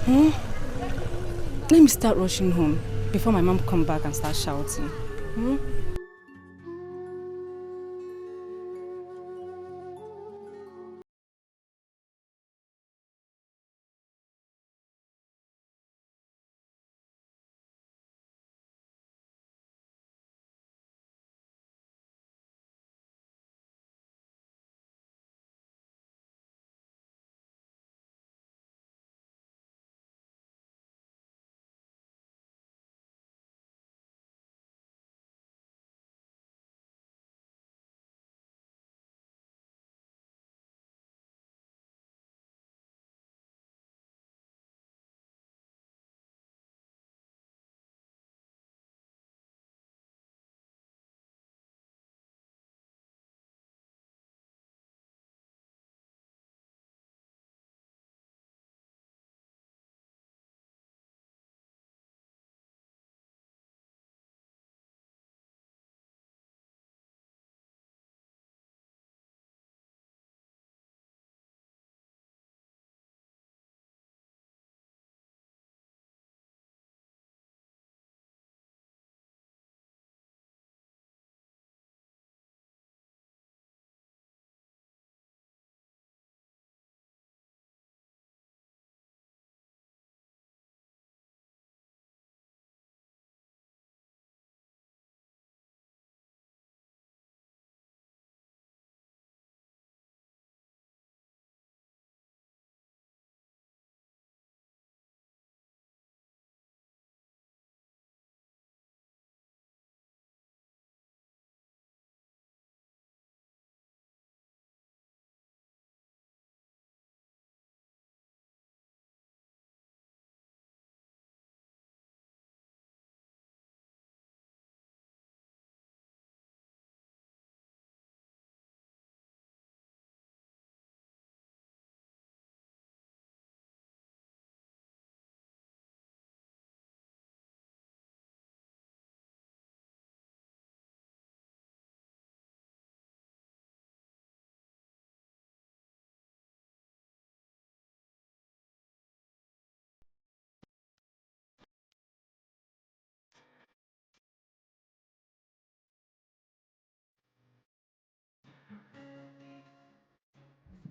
S11: Let me start rushing home before my mom come back and start shouting.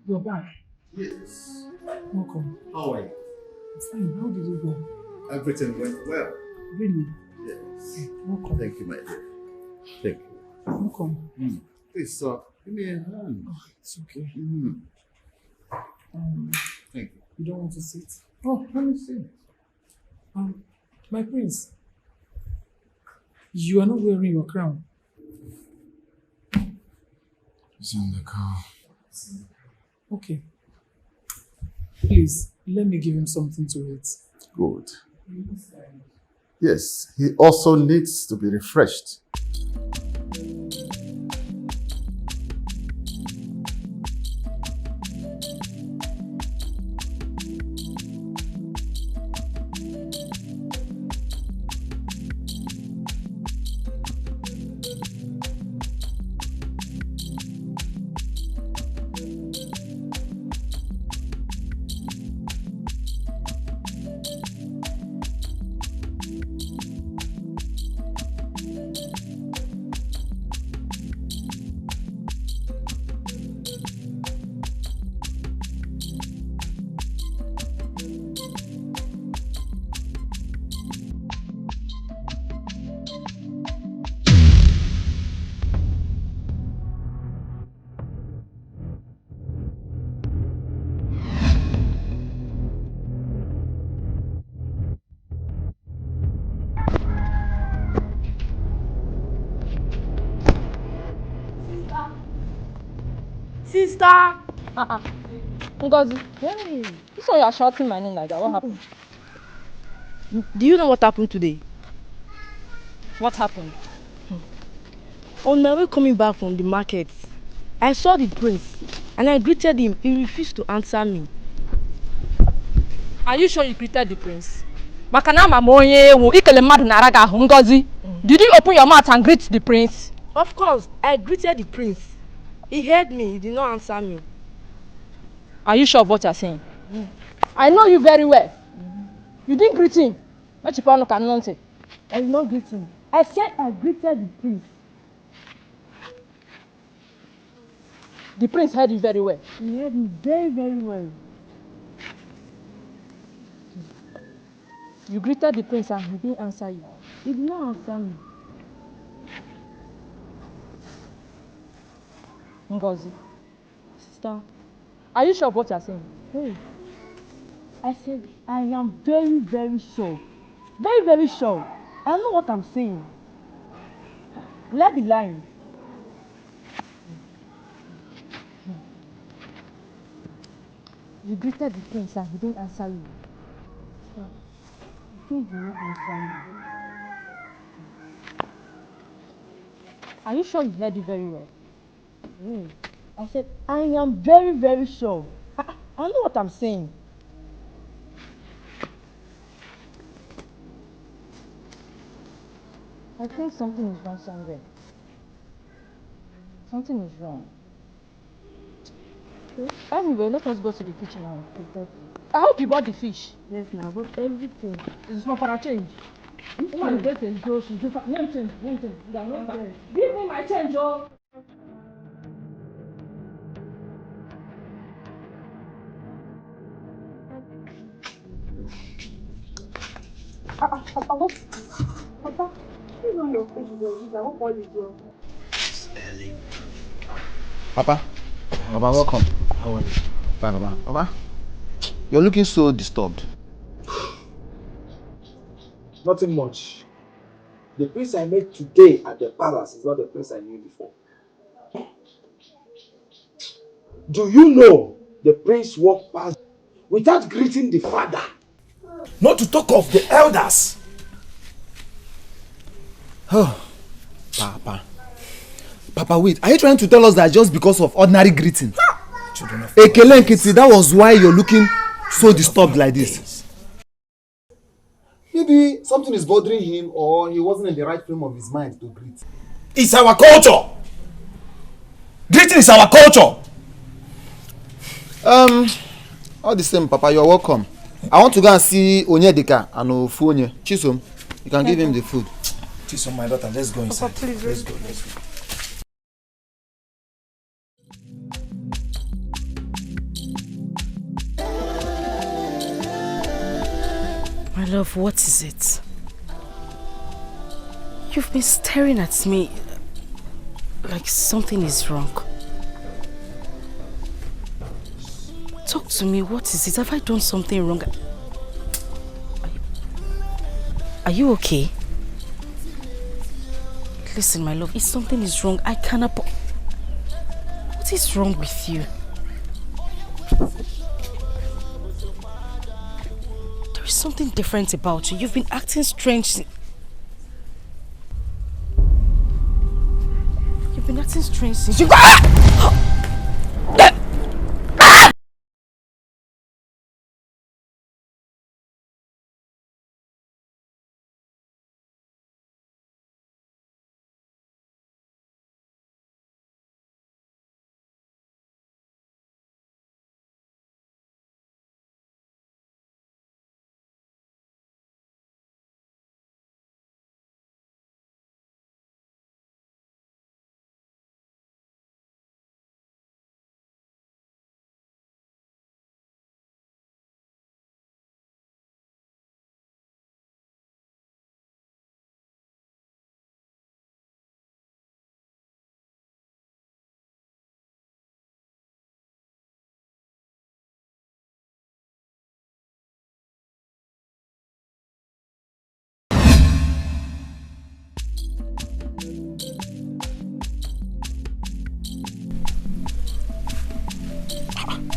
S6: You're back.
S5: Yes.
S6: Welcome.
S5: How are you?
S6: Fine. How did it go?
S5: Everything went well.
S6: Really?
S5: Yes.
S6: Welcome.
S5: Thank you, my dear. Thank you.
S6: Welcome.
S5: Please, give me a hand.
S6: Oh, it's okay.
S5: Thank you.
S6: You don't want to sit?
S5: Oh, let me sit.
S6: My prince, you are not wearing your crown.
S2: It's in the car.
S6: Okay. Please, let me give him something to eat.
S5: Good. Yes, he also needs to be refreshed.
S11: Sister! Ngozi, hey, this one you are shouting my name like that. What happened?
S4: Do you know what happened today?
S11: What happened?
S4: On my way coming back from the market, I saw the prince and I greeted him. He refused to answer me.
S11: Are you sure you greeted the prince? Did you open your mouth and greet the prince?
S4: Of course, I greeted the prince. He heard me, he did not answer me.
S11: Are you sure of what you're saying? I know you very well. You didn't greet him.
S4: I did not greet him. I said I greeted the prince.
S11: The prince heard you very well.
S4: He heard me very, very well.
S11: You greeted the prince and he didn't answer you.
S4: He did not answer me.
S11: Ngozi, sister, are you sure of what you're saying?
S4: Hey, I said I am very, very sure. Very, very sure. I know what I'm saying. Let be lying.
S11: You greeted the prince and he didn't answer you.
S4: He did not answer me.
S11: Are you sure you heard it very well?
S4: I said, I am very, very sure. I know what I'm saying.
S11: I think something is wrong somewhere. Something is wrong. Anyway, let us go to the kitchen and prepare food. I hope you bought the fish.
S4: Yes, now I bought everything.
S11: It's not for a change. Woman, get change, oh, she's different. Name change, name change. Give me my change, oh.
S4: Papa, you know your fish is I won't call it well.
S20: It's early.
S10: Papa, welcome.
S20: How are you?
S10: Fine, Papa, you're looking so disturbed.
S12: Nothing much. The prince I met today at the palace is not the prince I knew before. Do you know the prince walked past without greeting the father?
S19: Not to talk of the elders.
S10: Oh, Papa, wait. Are you trying to tell us that just because of ordinary greeting? Ekele Nkiti, that was why you're looking so disturbed like this? Maybe something is bothering him or he wasn't in the right frame of his mind to greet.
S19: It's our culture. Greeting is our culture.
S10: All the same, Papa, you're welcome. I want to go and see Onyedika and Ofunye. Chisom, you can give him the food.
S19: Chisom, my daughter, let's go inside.
S4: Papa, please,
S19: let's go.
S1: My love, what is it? You've been staring at me like something is wrong. Talk to me, what is it? Have I done something wrong? Are you okay? Listen, my love, if something is wrong, I cannot... What is wrong with you? There is something different about you. You've been acting strange. You've been acting strange since you...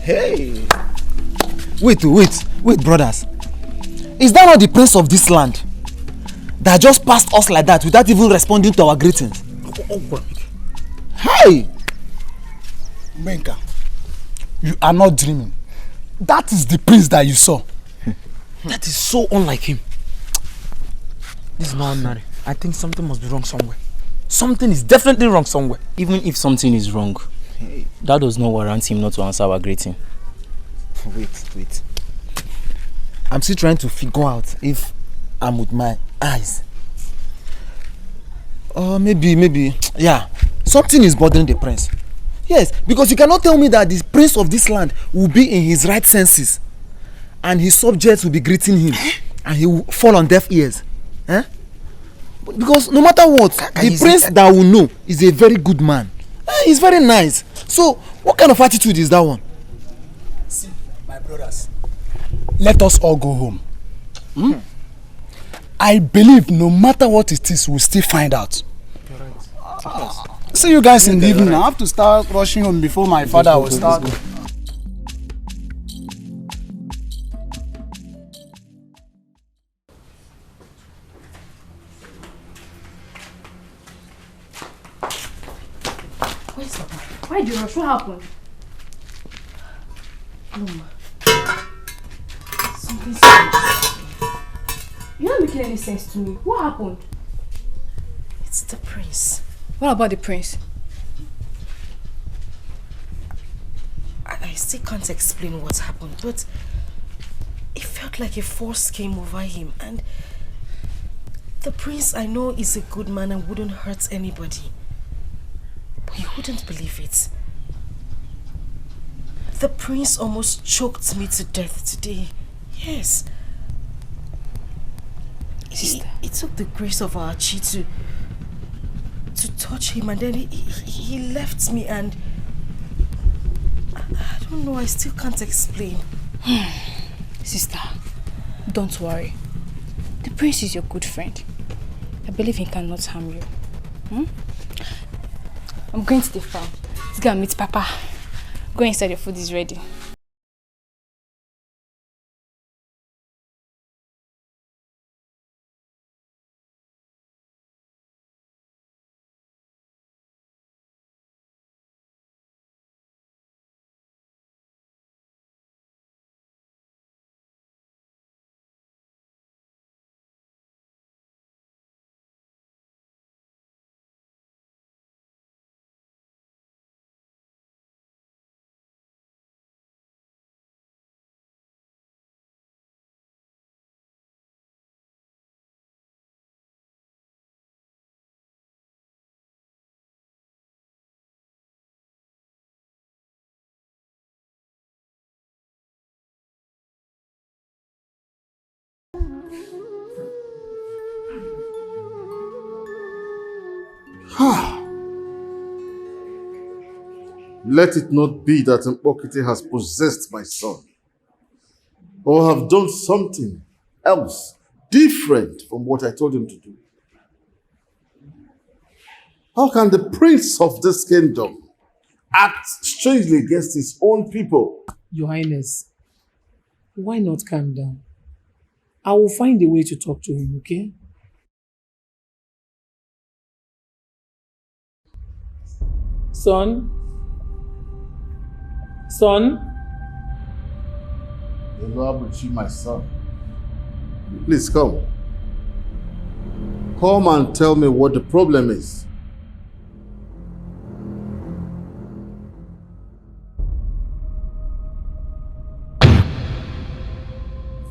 S10: Hey! Wait, brothers. Is that not the prince of this land that just passed us like that without even responding to our greetings? Hey!
S22: Menka, you are not dreaming. That is the prince that you saw. That is so unlike him. This is not ordinary. I think something must be wrong somewhere. Something is definitely wrong somewhere.
S7: Even if something is wrong, that does not warrant him not to answer our greeting.
S10: Wait. I'm still trying to figure out if I'm with my eyes. Or maybe, yeah. Something is bothering the prince. Yes, because you cannot tell me that the prince of this land will be in his right senses and his subjects will be greeting him and he will fall on deaf ears. Because no matter what, the prince that will know is a very good man. He's very nice. So, what kind of attitude is that one?
S22: See, my brothers, let us all go home. I believe no matter what it is, we'll still find out. See you guys in the evening. I have to start rushing home before my father will start.
S11: Why do you rush? What happened? Something's strange. You're not making any sense to me. What happened?
S1: It's the prince.
S11: What about the prince?
S1: I still can't explain what happened, but it felt like a force came over him, and the prince I know is a good man and wouldn't hurt anybody. But you wouldn't believe it. The prince almost choked me to death today. Yes. It took the grace of our chi to touch him, and then he left me, and I don't know, I still can't explain.
S11: Sister, don't worry. The prince is your good friend. I believe he cannot harm you. I'm going to the farm. Let's go and meet Papa. Go inside, your food is ready.
S5: Let it not be that Mpokite has possessed my son, or have done something else different from what I told him to do. How can the prince of this kingdom act strangely against his own people?
S6: Your Highness, why not calm down? I will find a way to talk to him, okay? Son?
S5: Hello, Abuchi, my son. Please come. Come and tell me what the problem is.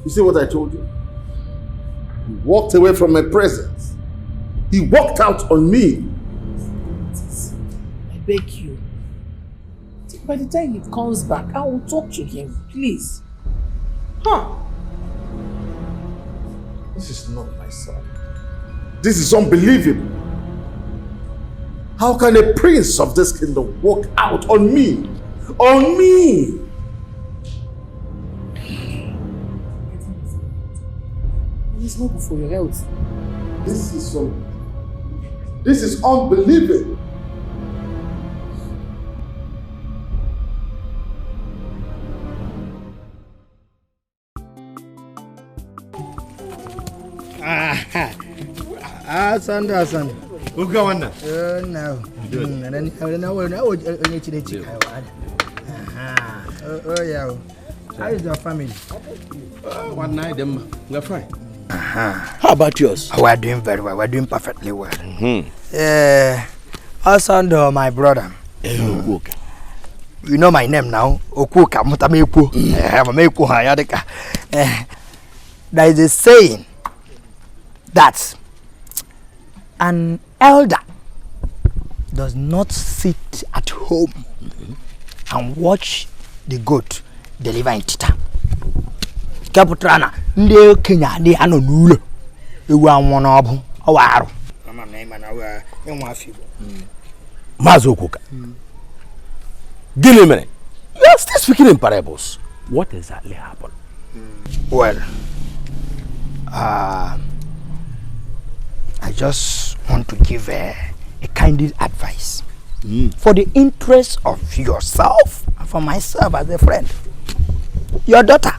S5: You see what I told you? He walked away from my presence. He walked out on me.
S6: I beg you. By the time he comes back, I will talk to him, please.
S5: This is not my son. This is unbelievable. How can a prince of this kingdom walk out on me? On me!
S6: It's not good for your health.
S5: This is unbelievable.
S13: Hassan.
S23: Uga wannan?
S13: No. Oh yeah. How is your family?
S17: One night, them. We're fine.
S12: How about yours?
S13: We're doing very well. We're doing perfectly well. Also, my brother. You know my name now. Okuka Mutameku. There is a saying that an elder does not sit at home and watch the goat deliver in tita. Kaputrana, nde Kenya ni ano nulo. Ewu anwon obu owaru. Mama na ima na wa enwa afibo.
S12: Mazokuka. Give me a minute. You are still speaking in parables. What exactly happened?
S13: Well, I just want to give a candid advice for the interest of yourself and for myself as a friend. Your daughter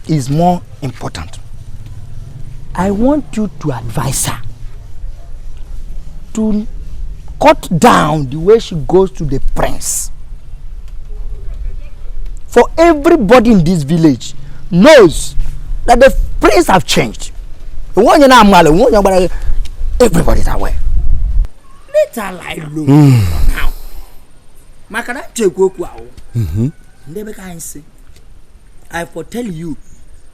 S13: is more important. I want you to advise her to cut down the way she goes to the prince. For everybody in this village knows that the prince have changed. Everybody's aware. Let her lie low for now. I foretell you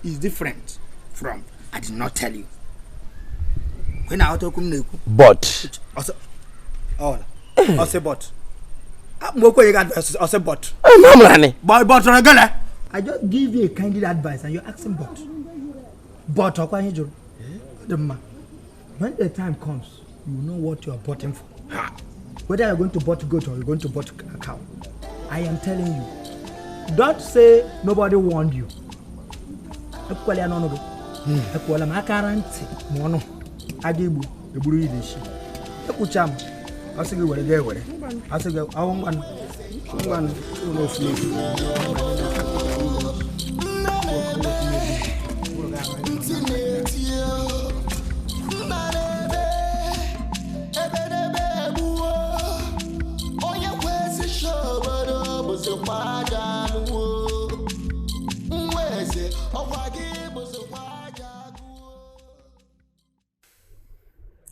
S13: is different from I did not tell you. When I
S12: But
S13: I say but. But I just give you a candid advice and you're asking but. But when the time comes, you know what you are botting for. Whether you're going to bot goat or you're going to bot a cow. I am telling you. Don't say nobody warned you. I say go where I say go I want one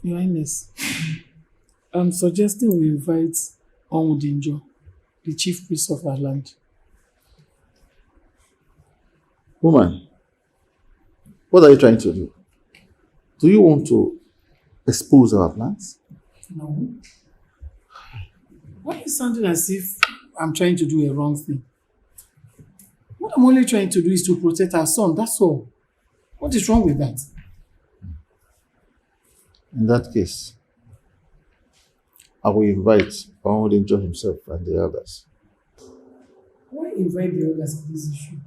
S6: Your Highness, I'm suggesting we invite Onwudinjo, the chief priest of our land.
S5: Woman, what are you trying to do? Do you want to expose our plans?
S6: No. Why are you sounding as if I'm trying to do a wrong thing? What I'm only trying to do is to protect our son, that's all. What is wrong with that?
S5: In that case, I will invite Onwudinjo himself and the others.
S6: Why invite the others in this issue?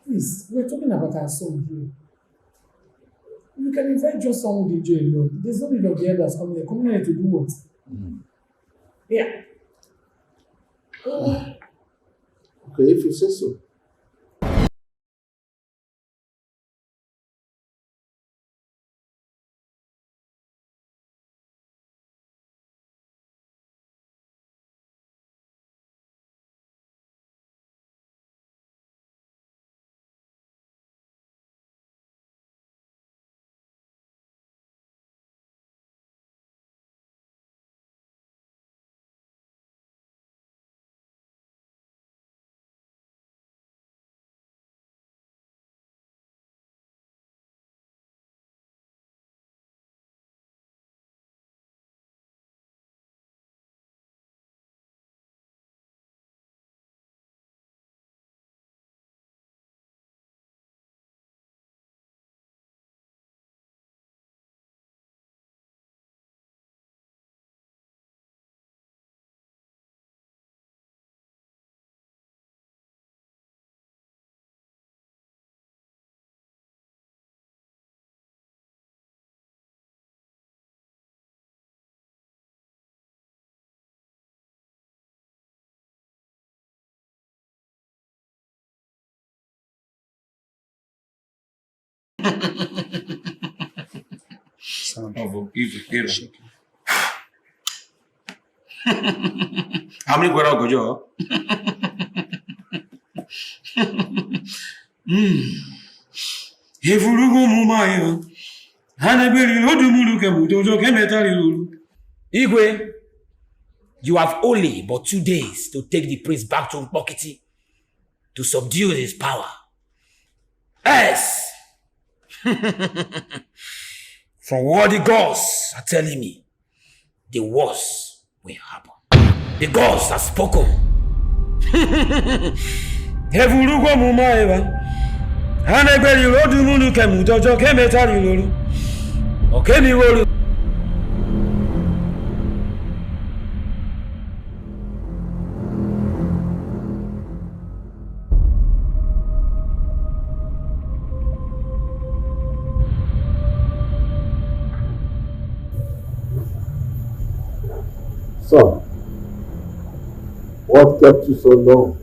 S6: Please, we're talking about our son here. You can invite just Onwudinjo alone. There's no need of the others coming here. Coming here to do what? Yeah.
S5: Okay, if you say so.
S15: How many gwara ogojo? Ifurugu mumayo. Hanebeli odumulu kemudojo kemetari lulu.
S16: Igwe, you have only but 2 days to take the priest back to Mpokiti to subdue his power. Yes! From what the gods are telling me, the worst will happen. The gods have spoken.
S15: Evurugo mumaeva. Hanebeli odumulu kemudojo kemetari lulu. Okemi wolu.
S5: So, what kept you so long?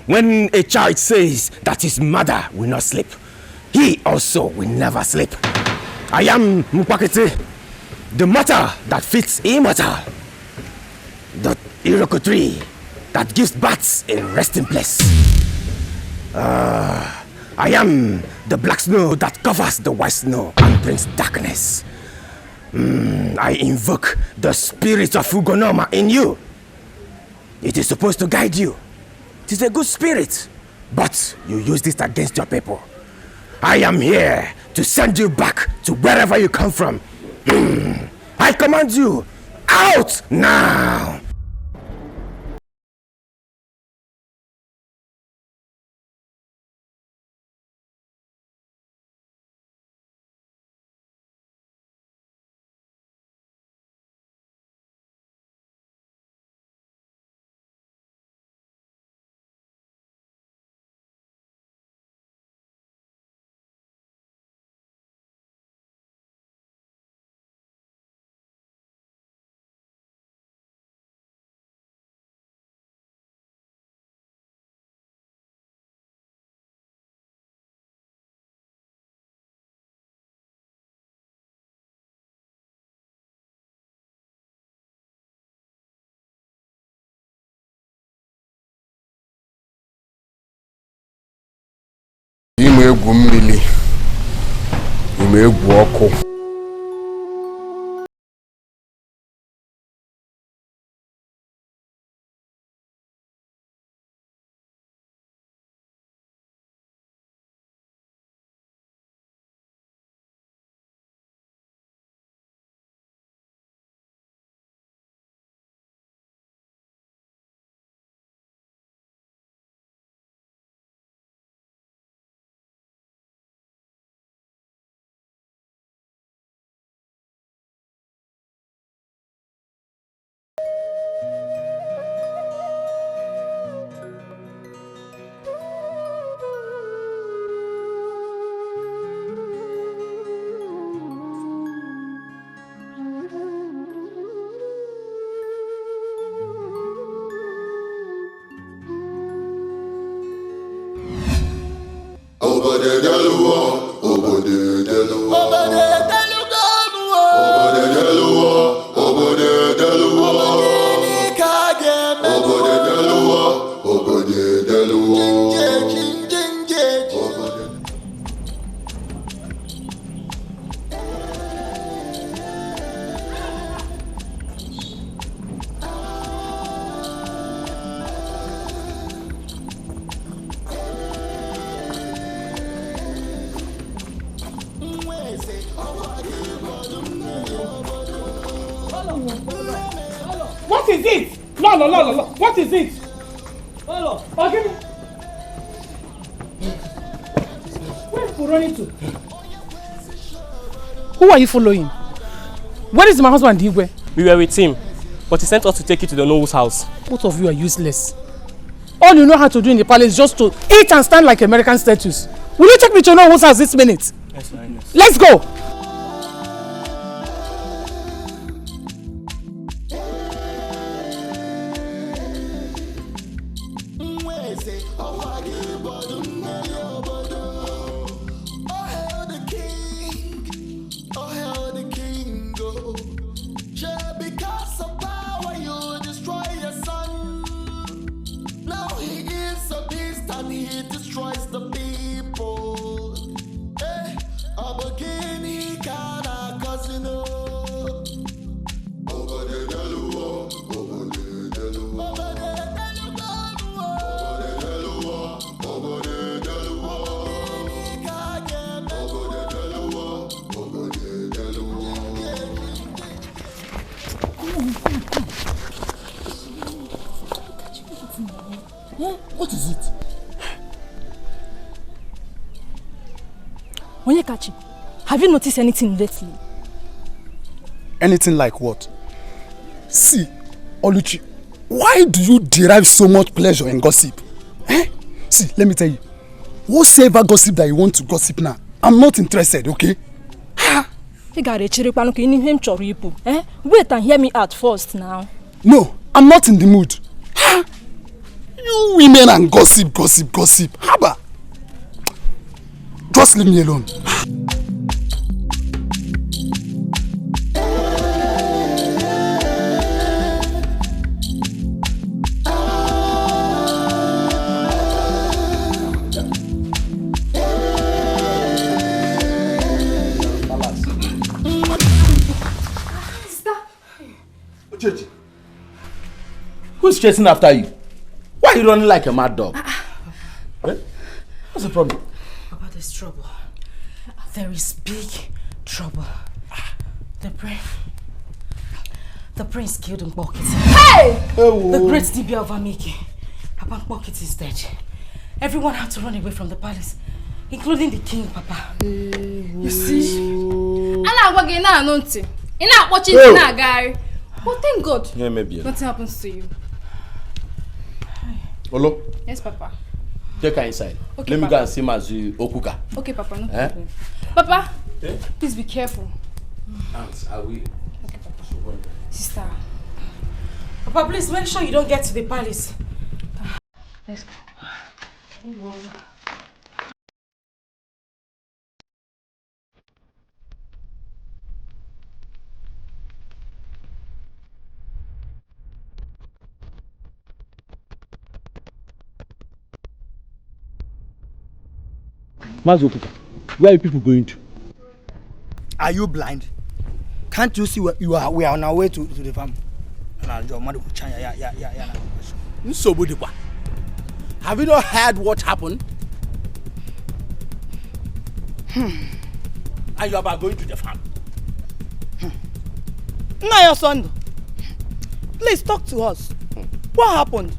S16: When a child says that his mother will not sleep, he also will never sleep. I am Mpokiti, the matter that fits immortal, the Iroko tree that gives bats a resting place. I am the black snow that covers the white snow and brings darkness. I invoke the spirit of Ugonoma in you. It is supposed to guide you. It is a good spirit, but you used it against your people. I am here to send you back to wherever you come from. I command you, out now!
S2: egwu mmiri. Ime egwu ọkụ.
S3: What is it? No. What is it? Hello. Okay. Where are you running to? Who are you following? Where is my husband, Igwe?
S7: We were with him, but he sent us to take you to the Nobu's house.
S3: Both of you are useless. All you know how to do in the palace is just to eat and stand like American statues. Will you take me to Nobu's house this minute?
S7: Yes, Your Highness.
S3: Let's go! What is it?
S11: Onyekachi, have you noticed anything lately?
S21: Anything like what? See, Oluchi, why do you derive so much pleasure in gossip? See, let me tell you. Whatever gossip that you want to gossip now, I'm not interested, okay?
S11: Wait and hear me out first now.
S21: No, I'm not in the mood. You women and gossip. Haba. Just leave me alone.
S17: Uche, who's chasing after you? Why are you running like a mad dog? What's the problem?
S1: Papa, there's trouble. There is big trouble. The prince killed Nkpokiti.
S11: Hey!
S1: The great Dibia of Amiki. Papa, Nkpokiti is dead. Everyone had to run away from the palace, including the king, Papa. You see?
S11: But thank God,
S17: Yeah, maybe.
S11: nothing happens to you.
S17: Olo,
S11: Yes, Papa.
S17: take her inside.
S11: Okay,
S17: Let me
S11: Papa.
S17: go and see Mazu Okuka.
S11: Okay, Papa, no
S17: Eh?
S11: problem. Papa,
S17: Eh?
S11: please be careful.
S17: Aunt, I will.
S11: Okay, Papa.
S1: Sister. Papa, please make sure you don't get to the palace. Let's go.
S17: Mazokuka, where are you people going to?
S13: Are you blind? Can't you see we are on our way to the farm?
S17: Have you not heard what happened? And you are about going to the farm.
S4: Now your son. Please talk to us. What happened?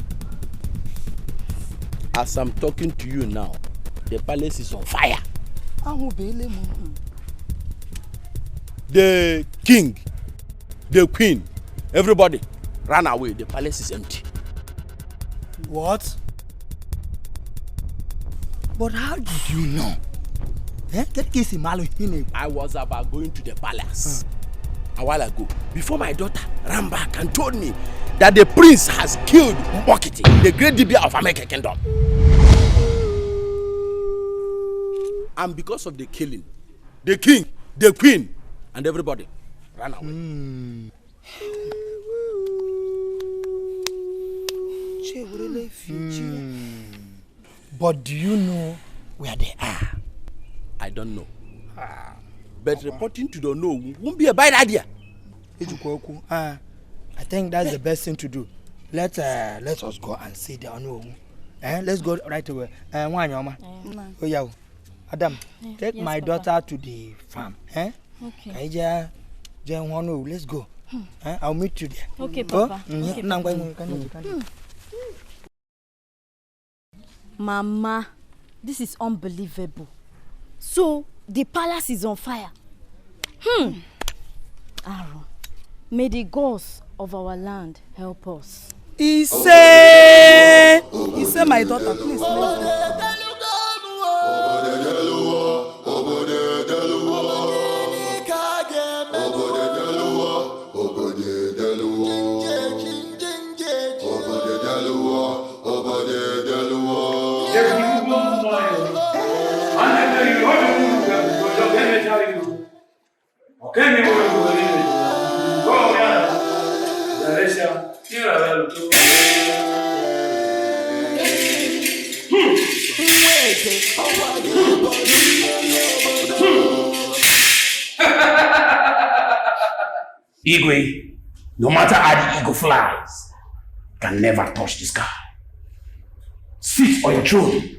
S17: As I'm talking to you now, the palace is on fire. The king, the queen, everybody ran away. The palace is empty.
S13: What? But how did you know?
S17: I was about going to the palace a while ago before my daughter ran back and told me that the prince has killed Bokiti, the great Dibia of America Kingdom. And because of the killing, the king, the queen, and everybody ran away.
S13: But do you know where they are?
S17: I don't know. But reporting to the know won't be a bad idea.
S13: I think that's the best thing to do. Let us go and see the unknown. Let's go right away. Oh yeah, Adam, take my daughter to the farm. Okay. Let's go. I'll meet you there.
S4: Okay, Papa.
S13: Okay,
S4: Papa. Mama, this is unbelievable. So, the palace is on fire. Aaron, may the gods of our land help us.
S3: He said, my daughter, please.
S19: Igwe, no matter how the eagle flies, can never touch the sky. Sit on your throne.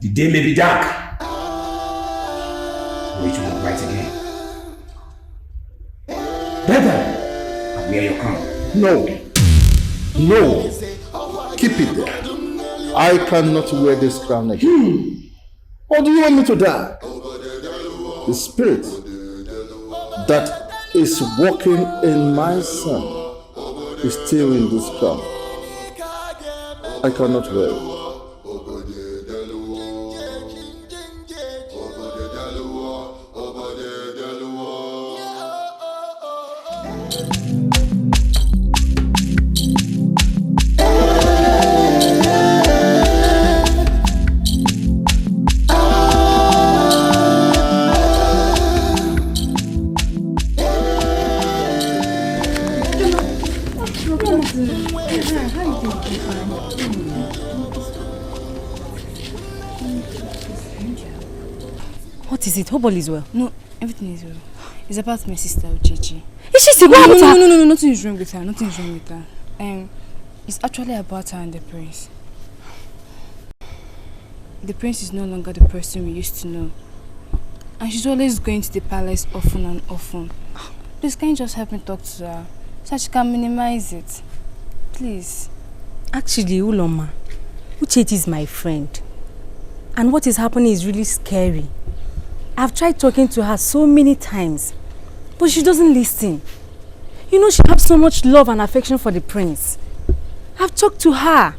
S19: The day may be dark, but it will be bright again. Better, and wear your crown.
S5: No. Keep it there. I cannot wear this crown again. Or do you want me to die? The spirit that is walking in my son is still in this crown. I cannot wear it.
S4: What is it? Hope all is well?
S9: No, everything is well. It's about my sister Uche.
S4: Is she sick? What happened to her?
S9: No, nothing is wrong with her. Nothing is wrong with her. It's actually about her and the prince. the prince is no longer the person we used to know. And she's always going to the palace often and often. Please, can you just help me talk to her so she can minimize it? Please.
S1: Actually, Uloma, Uche is my friend. And what is happening is really scary. I've tried talking to her so many times, but she doesn't listen. You know, she has so much love and affection for the prince. I've talked to her.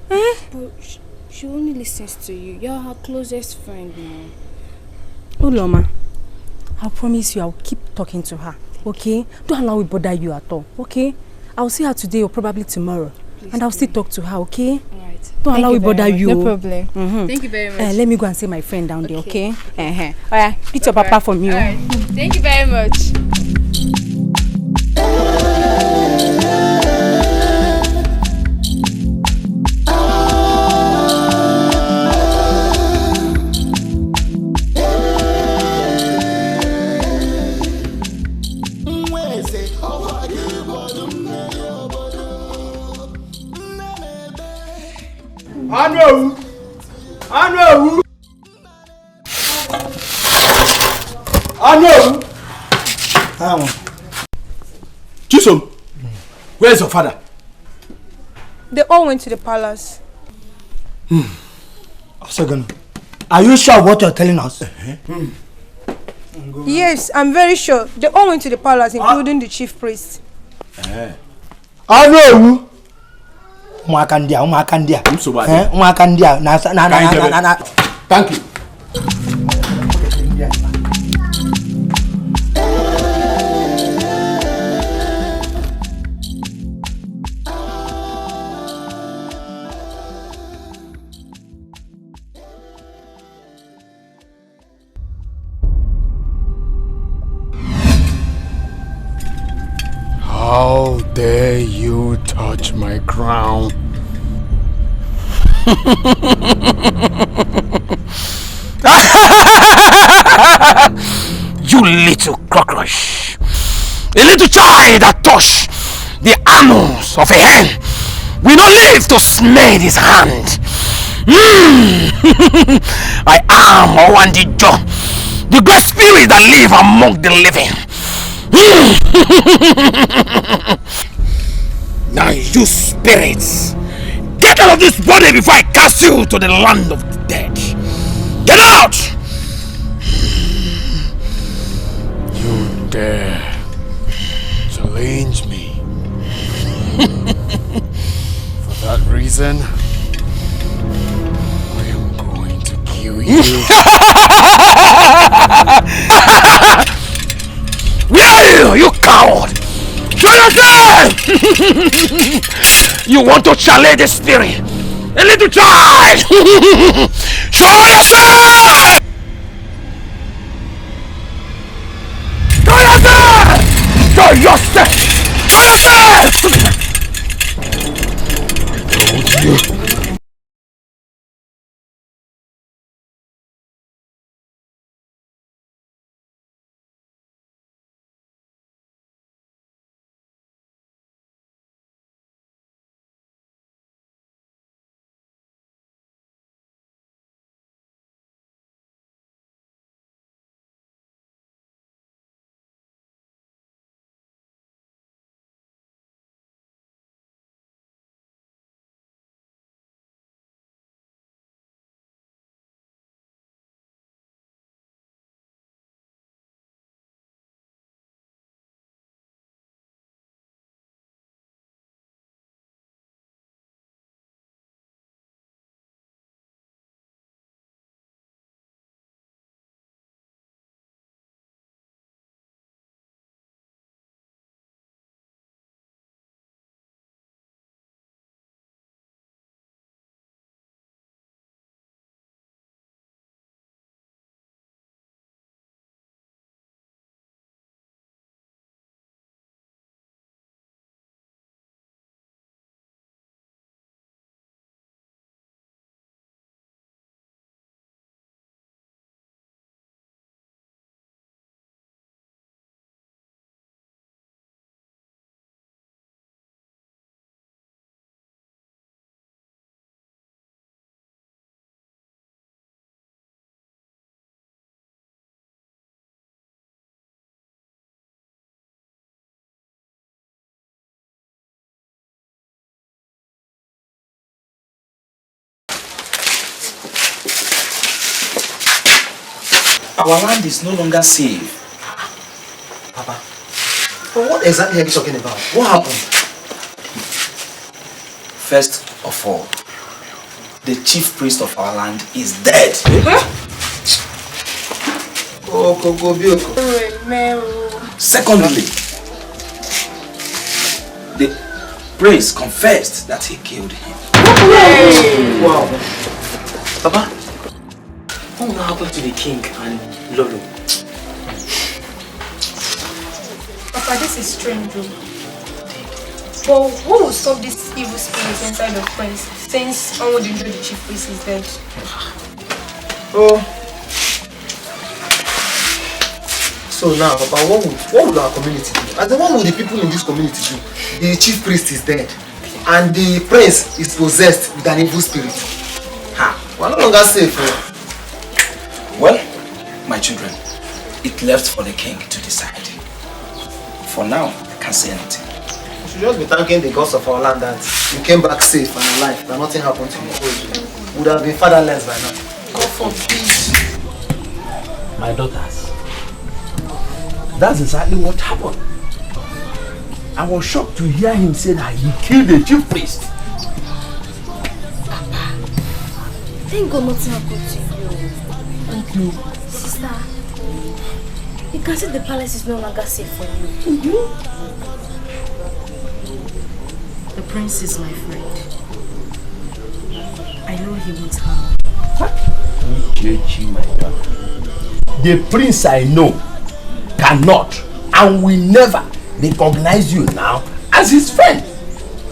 S9: But she only listens to you. You're her closest friend now.
S1: Uloma, I promise you I'll keep talking to her, okay? Don't allow it bother you at all, okay? I'll see her today or probably tomorrow. Please, and I'll still talk to her, okay?
S9: Alright.
S1: Don't allow it bother you.
S9: No problem. Thank you very much.
S1: Let me go and see my friend down there, okay? Alright, greet your papa for me.
S9: Alright. Thank you very much.
S17: Chisom, where's your father?
S14: They all went to the palace.
S12: Second, are you sure of what you're telling us?
S14: Yes, I'm very sure. They all went to the palace, including the chief priest.
S12: I know. Umakandia.
S17: Thank you.
S2: How dare you touch my crown?
S15: You little cockroach! A little child that touched the arms of a hen will not live to smell his hand. I am Owandijo, the great spirit that live among the living. Now you spirits, get out of this body before I cast you to the land of the dead. Get out!
S2: You dare challenge me? For that reason, I am going to kill you.
S15: Where are you, you coward? Show yourself! You want to challenge the spirit? A little child! Show yourself! Show yourself! Show yourself! Show yourself!
S19: Our land is no longer safe. Papa, but what exactly are you talking about? What happened? First of all, the chief priest of our land is dead. Secondly, the prince confessed that he killed him. Wow. Papa, what will happen to the king and Lolo?
S14: Papa, this is strange. But what will stop this evil spirit inside the prince since someone didn't know the chief priest is dead?
S19: Oh. So now, Papa, what would our community do? And then what would the people in this community do? The chief priest is dead. And the prince is possessed with an evil spirit. We're no longer safe. Well, my children, it left for the king to decide. For now, I can't say anything. You should just be thanking the gods of our land that you came back safe and alive, that nothing happened to you. You would have been fatherless by now. God forbid.
S21: My daughters, that's exactly what happened. I was shocked to hear him say that he killed the chief priest.
S9: Thank God nothing happened to you.
S21: Thank you.
S9: Sister, you can see the palace is no longer safe for you.
S1: The prince is my friend. I know he won't harm me.
S21: My daughter. The prince I know cannot and will never recognize you now as his friend.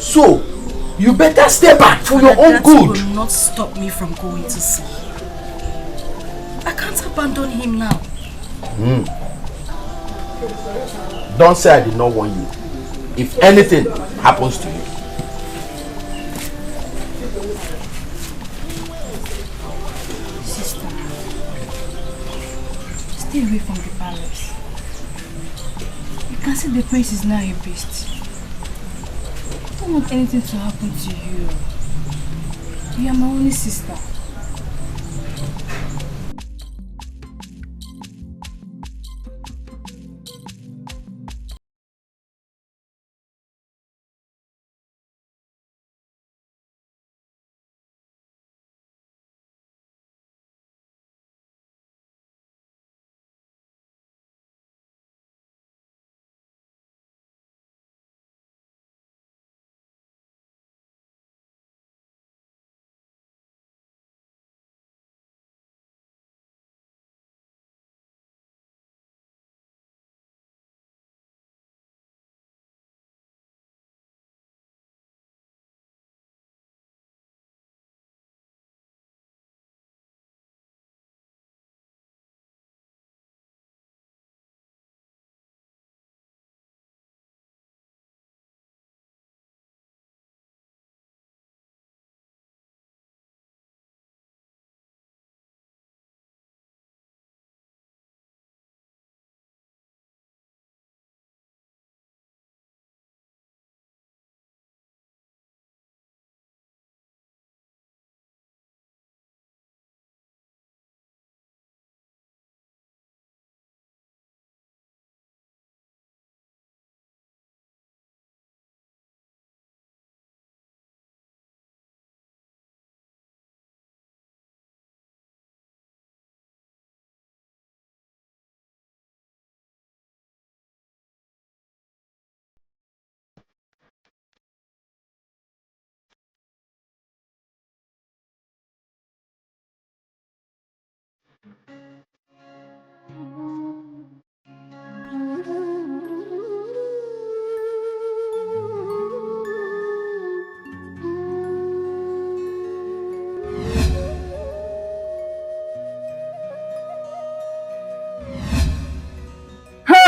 S21: So, you better stay back for your own good.
S1: That will not stop me from going to sea. I can't abandon him now.
S21: Don't say I did not warn you. If anything happens to you.
S9: Sister, stay away from the palace. You can see the prince is now a beast. I don't want anything to happen to you. You are my only sister.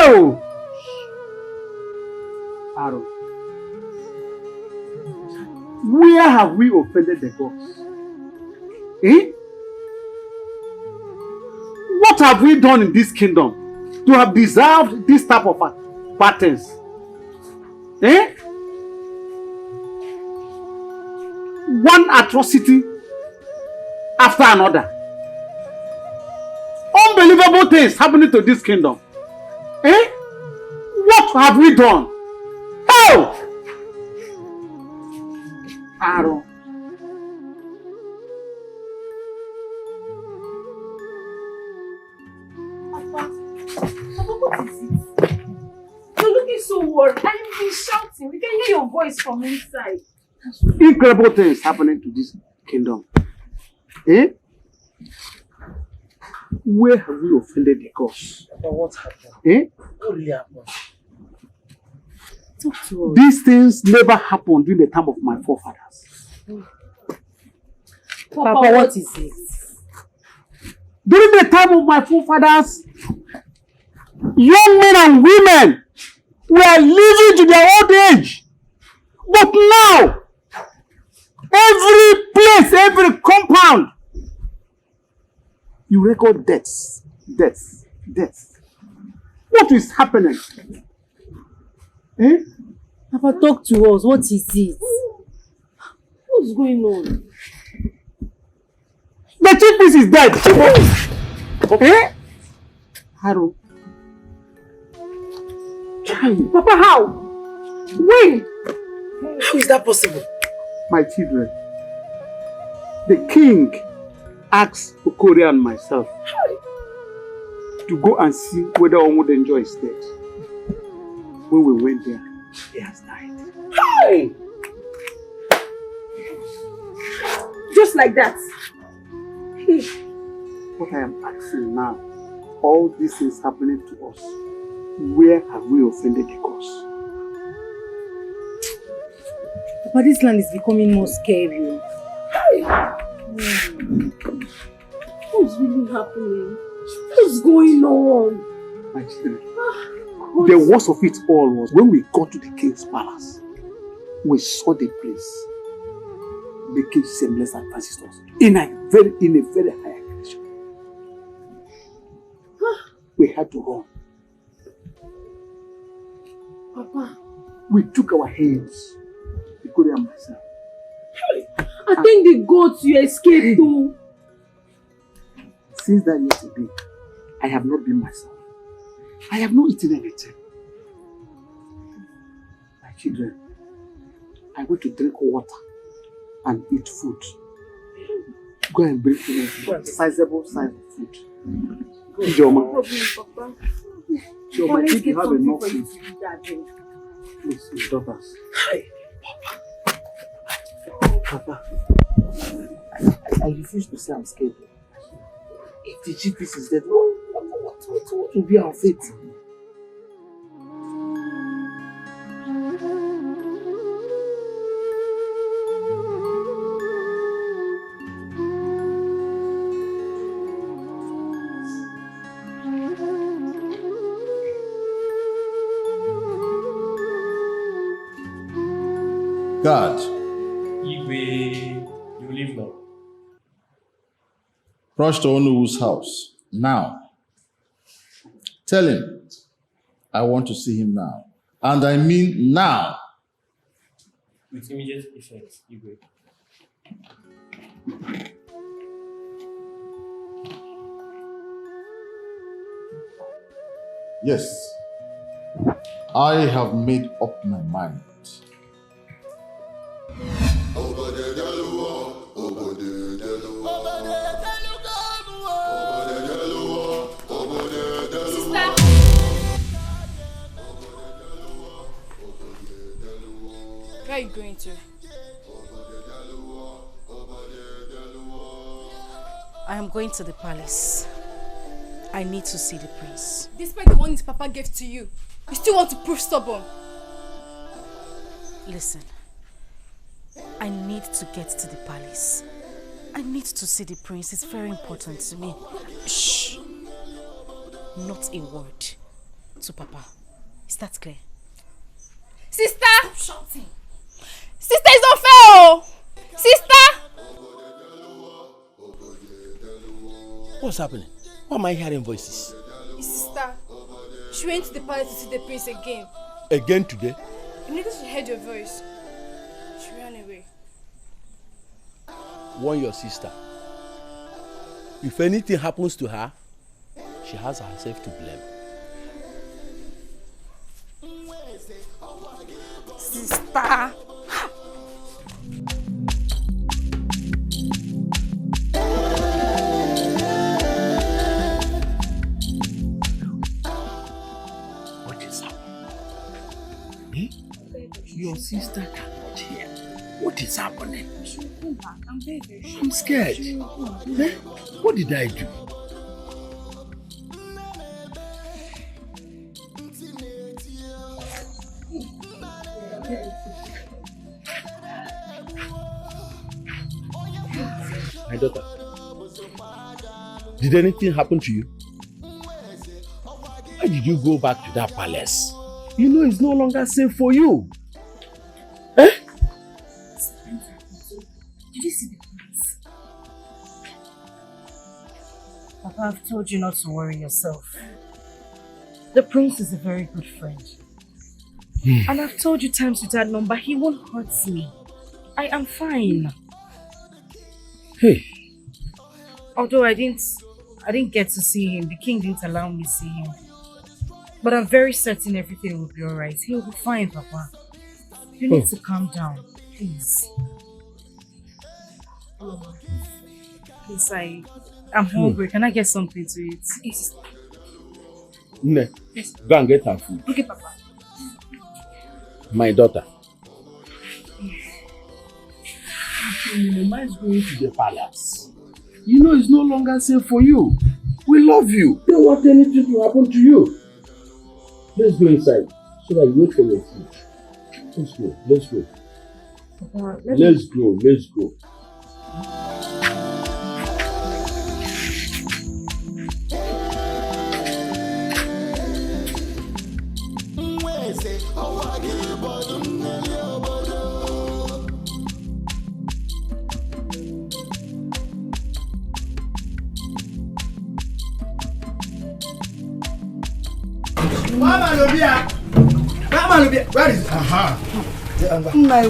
S21: Oh! Aaron, where have we offended the gods? Eh? What have we done in this kingdom to have deserved this type of patterns? Eh? One atrocity after another. Unbelievable unbelievable things happening to this kingdom. Eh? What have we done? Oh! Aaron.
S14: Papa, what is it? You're looking so worried and you've been shouting. We can hear your voice from inside.
S21: Incredible things happening to this kingdom. Eh? Where have we offended the gods?
S3: But what happened?
S21: Eh?
S3: What really happened? Talk to us.
S21: These things never happened during the time of my forefathers.
S3: Papa, what is it?
S21: During the time of my forefathers, young men and women were living to their old age. But now, every place, every compound, you record deaths, deaths, deaths. What is happening? Eh?
S4: Papa, talk to us. What is it? What's going on?
S21: The chief priest is dead. Eh? Haru.
S3: Papa, how? When? How is that possible?
S21: My children, the king asked Okori and myself to go and see whether Onwodenjo is dead. When we went there, he has died.
S3: Hey! Just like that.
S21: What I am asking now, all these things happening to us, where have we offended the gods?
S4: Papa, this land is becoming more scary.
S14: What's really happening? What's going on?
S21: My children, the worst of it all was when we got to the king's palace, we saw the place making shameless advances to us in a very high aggression. We had to run.
S14: Papa,
S21: we took our hands, Victoria and myself.
S14: I think the goats you escaped though.
S21: Since that yesterday, I have not been myself. I have not eaten anything. My children, I went to drink water and eat food. Go and bring me a sizable size of food. Joma. Joma, I think you have enough food. Please, your daughters. Papa, I refuse to say I'm scared. If the chief priest is dead, what will be our fate?
S5: God.
S8: Igwe, you leave now.
S5: Rush to Onuwu's house now. Tell him I want to see him now. And I mean now.
S8: With immediate effect, Igwe.
S5: Yes. I have made up my mind.
S9: Where are you going to?
S1: I am going to the palace. I need to see the prince.
S9: Despite the one his papa gave to you, you still want to prove stubborn.
S1: Listen, I need to get to the palace. I need to see the prince. It's very important to me. Shh! Not a word to papa. Is that clear?
S9: Sister! Stop shouting! Sister, it's unfair! Oh! Sister!
S15: What's happening? Why am I hearing voices?
S9: His sister. She went to the palace to see the prince again.
S15: Again today?
S9: Immediately she heard your voice. She ran away.
S15: Warn your sister. If anything happens to her,
S7: She has herself to blame.
S1: Sister.
S17: What is happening? Your sister cannot hear. What is happening? I'm scared. What did I do? My daughter, did anything happen to you? Why did you go back to that palace? You know it's no longer safe for you. Eh?
S4: Did you see the prince? Papa, I've told you not to worry yourself. The prince is a very good friend. And I've told you times without number, he won't hurt me. I am fine.
S17: Hey.
S4: Although I didn't get to see him. The king didn't allow me to see him. But I'm very certain everything will be alright. He'll be fine, Papa. You need to calm down, please. Please, I'm hungry. Can I get something to eat? Yes.
S17: Ne, go and get her food.
S4: Okay, Papa.
S17: My daughter. You minimize going to the palace. You know it's no longer safe for you. We love you. We don't want anything to happen to you. Let's go inside so that you wait for your food. Let's go. Let's go.
S4: Papa,
S17: let's go. Let's go.
S12: Where is it?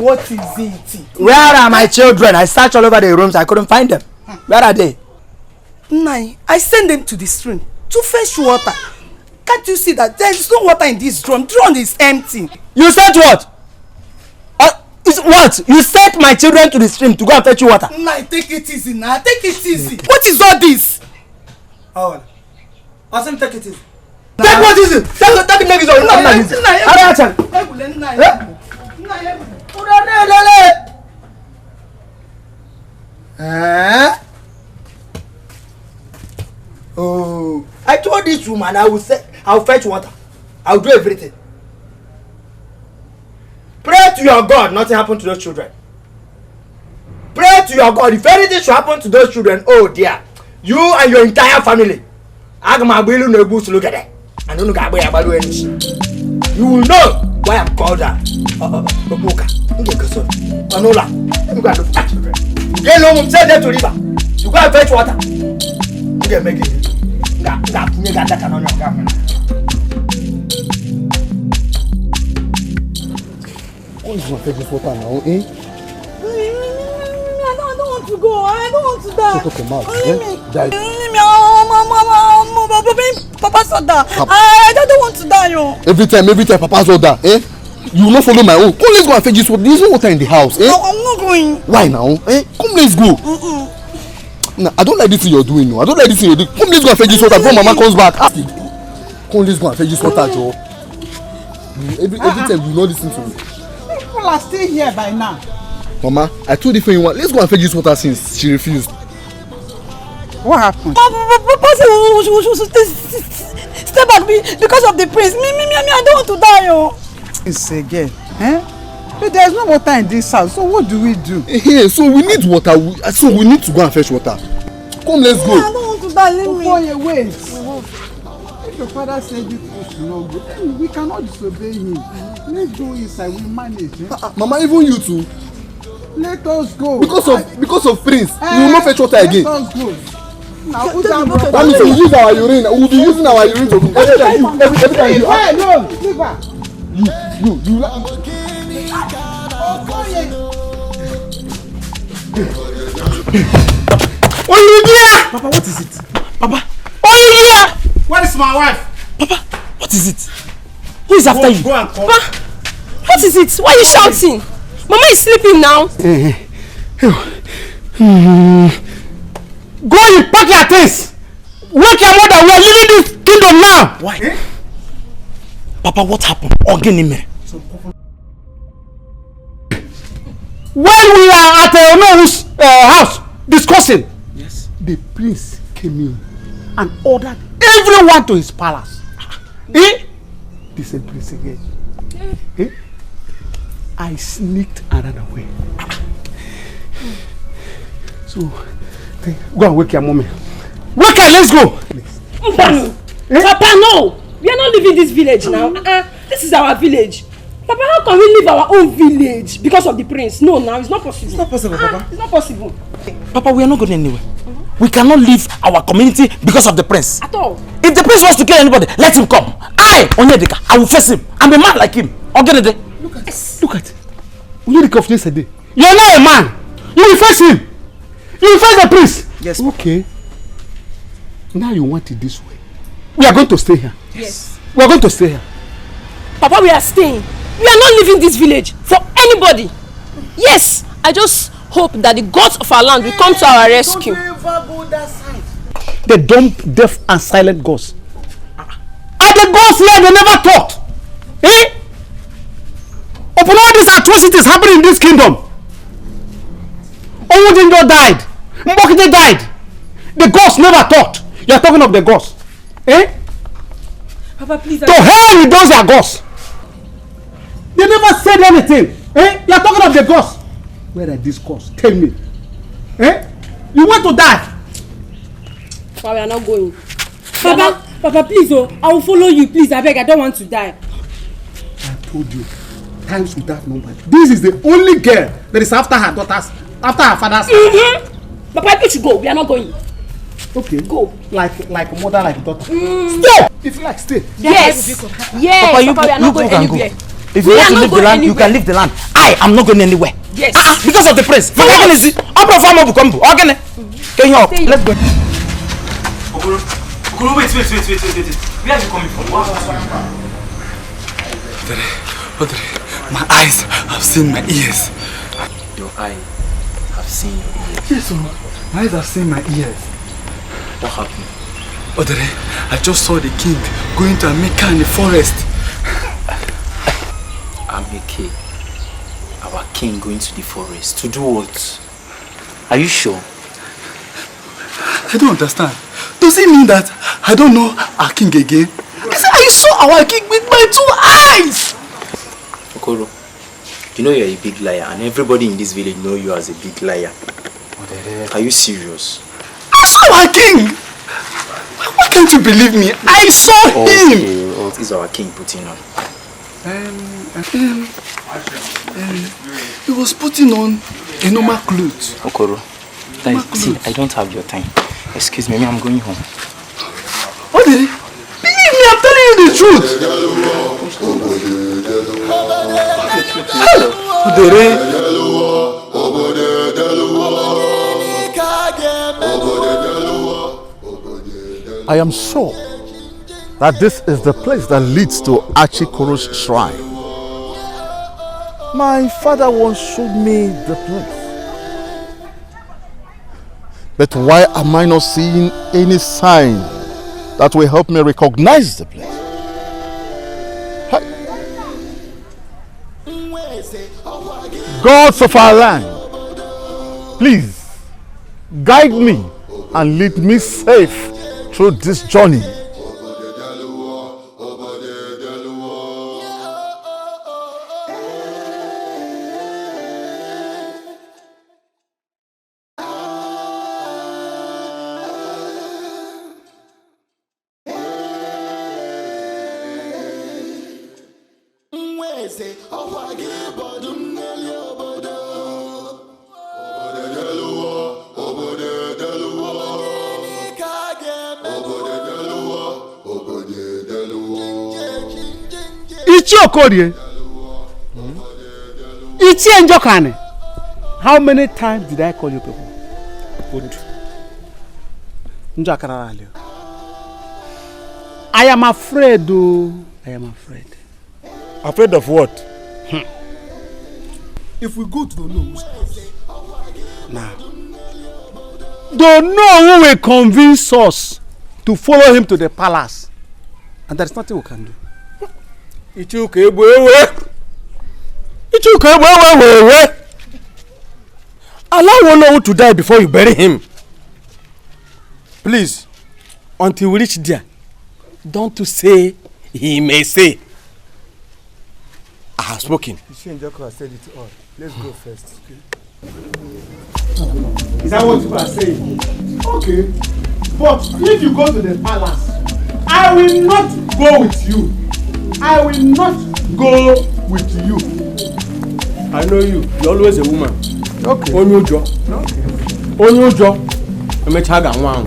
S13: What is it? Where are my children? I searched all over the rooms. I couldn't find them. Where are they?
S18: Nai, I sent them to the stream to fetch water. Can't you see that there is no water in this drum? Drum is empty.
S13: You sent what? What? You sent my children to the stream to go and fetch water?
S18: Nai, take it easy now. Take it easy. What is all this?
S13: Oh, I'll take it easy. Take what is it? Take it easy. Oh, I told this woman I'll fetch water. I'll do everything. Pray to your God, nothing happened to those children. Pray to your God. If anything should happen to those children, oh dear, you and your entire family, you will know why I'm called that. Get home and send them to river. You go and fetch water. You can make it.
S2: What is my fetch water now, eh?
S18: I don't want to go. I don't want to die.
S2: Shut up your mouth, eh? Die.
S18: Papa's order. I don't want to die, yo.
S2: Every time, Papa's order, eh? You will not follow my own. Come, let's go and fetch this water. There is no water in the house, eh?
S18: No, I'm not going.
S2: Why now, eh? Come, let's go. Nah, I don't like this thing you're doing, no. I don't like this thing you're doing. Come, let's go and fetch this water before Mama comes back. Come, let's go and fetch this water, Joe. Every time you know this thing to me.
S18: People are still here by now.
S2: Mama, I told you you want. Let's go and fetch this water since she refused.
S18: What happened? Papa said stay back because of the prince. Me, I don't want to die, yo. It's again, eh? But there's no water in this house, so what do we do?
S2: Hey, so we need water. So we need to go and fetch water. Come, let's go.
S18: I don't want to die. Before you wait. If your father said you should not go, then we cannot disobey him. Let's go inside. We manage. Eh?
S2: Mama, even you too.
S18: Let us go.
S2: Because of Prince, we will not fetch water again.
S18: Let us go. Now,
S2: that means we use our urine. We will be using our urine to every time you.
S18: Hey, no, leave her.
S2: You.
S18: Olivia!
S12: Papa, what is it?
S18: Papa! Olivia!
S12: Why
S3: my wife.
S22: Papa, what is it? Who is after you?
S3: Go and call.
S14: Papa, what is it? Why are you shouting? Mama is sleeping now.
S3: Go and pack your things. Wake your mother. We are leaving this kingdom now.
S22: Why? Papa, what happened? Ogenime.
S3: When we are at Onoru's house discussing,
S22: yes,
S3: the prince came in and ordered everyone to his palace. The same prince again. I sneaked and ran away. So, go and wake your mommy. Wake her, let's go.
S14: Papa, no. We are not leaving this village now. This is our village. Papa, how can we leave our own village because of the prince? No, now it's not possible. It's not possible, Papa. It's not possible.
S22: Papa, we are not going anywhere. We cannot leave our community because of the prince.
S14: At all.
S22: If the prince wants to kill anybody, let him come. Onyedika, I will face him. I'm a man like him.
S3: Look at Onyedika of yesterday. You're not a man. You will face him. You will face the prince.
S22: Yes.
S3: Okay. Now you want it this way. We are going to stay here.
S14: Yes.
S3: We are going to stay here.
S14: Papa, we are staying. We are not leaving this village for anybody. Yes, I just hope that the gods of our land will come to our rescue.
S3: Don't ever go that side. The dumb, deaf and silent gods. Are the gods here? They never talked. Upon all these atrocities happening in this kingdom, Owudindo died. Mbokide died. The gods never talked. You are talking of the gods.
S14: Papa, please.
S3: To hell with those are gods. They never said anything. You are talking of the gods. Where are these gods? Tell me. You want to die?
S14: Papa, we are not going. Papa, please, I will follow you. Please, I beg. I don't want to die.
S3: I told you. Times without number. This is the only girl that is after her daughter's, after her father's.
S14: Papa, you should go. We are not going.
S3: Okay.
S14: Go.
S3: Like mother, like daughter.
S14: Stay.
S3: If you like, stay.
S14: Yes. Yes.
S22: Papa,
S14: We are not going anywhere.
S22: If you want to leave the land, you can leave the land. I am not going anywhere.
S14: Yes.
S22: Because of the prince. Let's go.
S16: Okoro, wait. Where are you coming from?
S10: My eyes have seen my ears.
S7: Your eye have seen your ears.
S10: Yes, my eyes have seen my ears.
S7: What happened?
S10: Odere, I just saw the king going to Ameka in the forest.
S7: Ameke, our king going to the forest. To do what? Are you sure?
S10: I don't understand. Does it mean that I don't know our king again? I said I saw our king with my 2 eyes!
S7: Okoro, you know you're a big liar and everybody in this village know you as a big liar. Are you serious?
S10: I saw our king! Why can't you believe me? I saw him!
S7: What is our king putting on?
S10: He was putting on a normal clothes.
S7: Okoro, see, I don't have your time. Excuse me, I'm going home.
S10: What did he? Believe me, I'm telling you the truth.
S5: I am sure that this is the place that leads to Achikoro's shrine. My father once showed me the place. But why am I not seeing any sign that will help me recognize the place? Gods of our land, please guide me and lead me safe through this journey.
S3: How many times did I call you people? I am afraid, though. I am afraid.
S17: Afraid of what?
S3: If we go to the Noah's house now, the Noah will convince us to follow him to the palace, and there's nothing we can do.
S17: Allow one Noah to die before you bury him. Please, until we reach there, don't to say he may say. I have spoken.
S3: Joko has said it all. Let's go first. Okay? Is that what you are saying? Okay. But if you go to the palace, I will not go with you. I will not go with you.
S17: I know you. You're always a woman.
S3: Okay.
S17: On your job.
S3: Okay.
S17: On your job. I'm a child and one.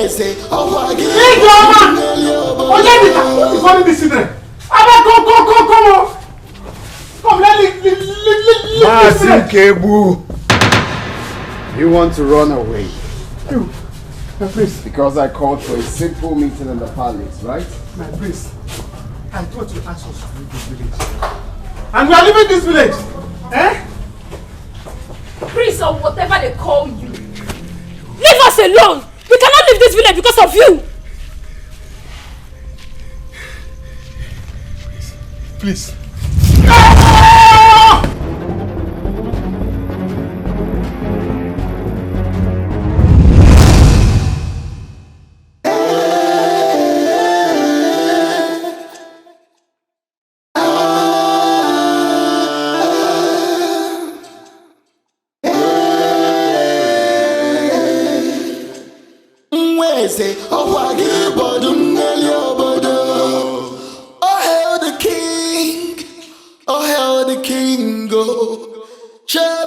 S3: Come,
S2: You want to run away?
S3: My prince.
S2: Because I called for a simple meeting in the palace, right?
S3: My prince, I thought you asked us to leave this village. And we are leaving this village! Eh?
S14: Prince or whatever they call you. Leave us alone! We cannot leave this village because of you!
S3: Please.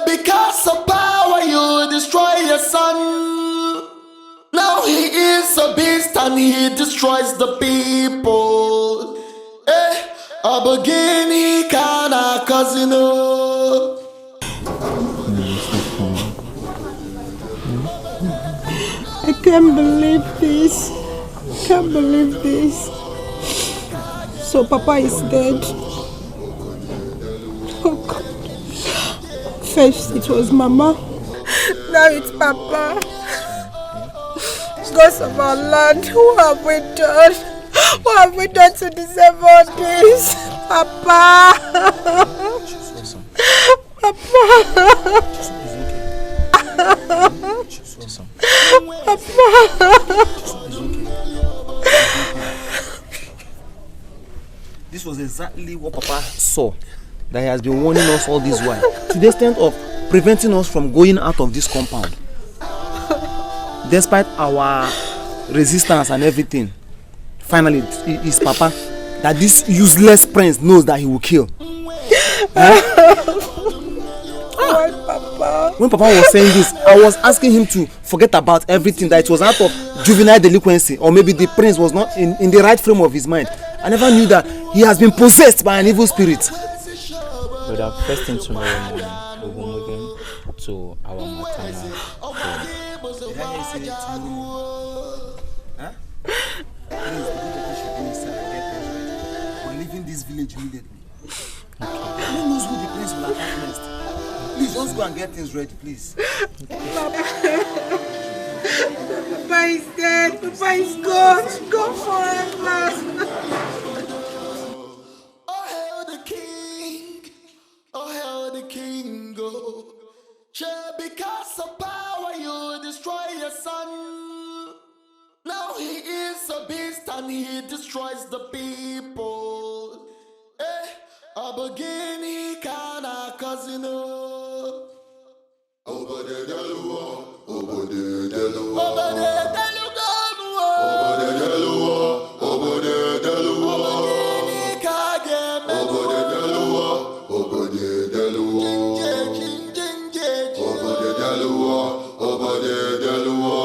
S6: Because of power you destroy your son. Now he is a beast and he destroys the people. Abogini kana casino.
S18: I can't believe this. Can't believe this. So Papa is dead. Oh God. First it was Mama. Now it's Papa. Gods of our land, who have we done? What have we done to deserve all this? Papa! Papa!
S22: This was exactly what Papa saw that he has been warning us all this while, to the extent of preventing us from going out of this compound. Despite our resistance and everything, finally it is Papa that this useless prince knows that he will kill.
S18: Papa.
S22: When Papa was saying this, I was asking him to forget about everything, that it was out of juvenile delinquency, or maybe the prince was not in the right frame of his mind. I never knew that he has been possessed by an evil spirit.
S7: Brother, first thing tomorrow morning, we'll be moving to our maternal home.
S22: We're leaving this village immediately. Who knows who the prince will attack next? Please, just go and get things ready, please.
S18: Papa is dead. Papa is gone. Gone forever.
S6: Oh, hell the king go. Because of power you destroy your son. Now he is a beast and he destroys the people. Abogini kana casino. Over the Delua, over the Delua, over the Delua, over the Delua, over the Delua, over the Delua, over the Delua, over the Delua, over the Delua.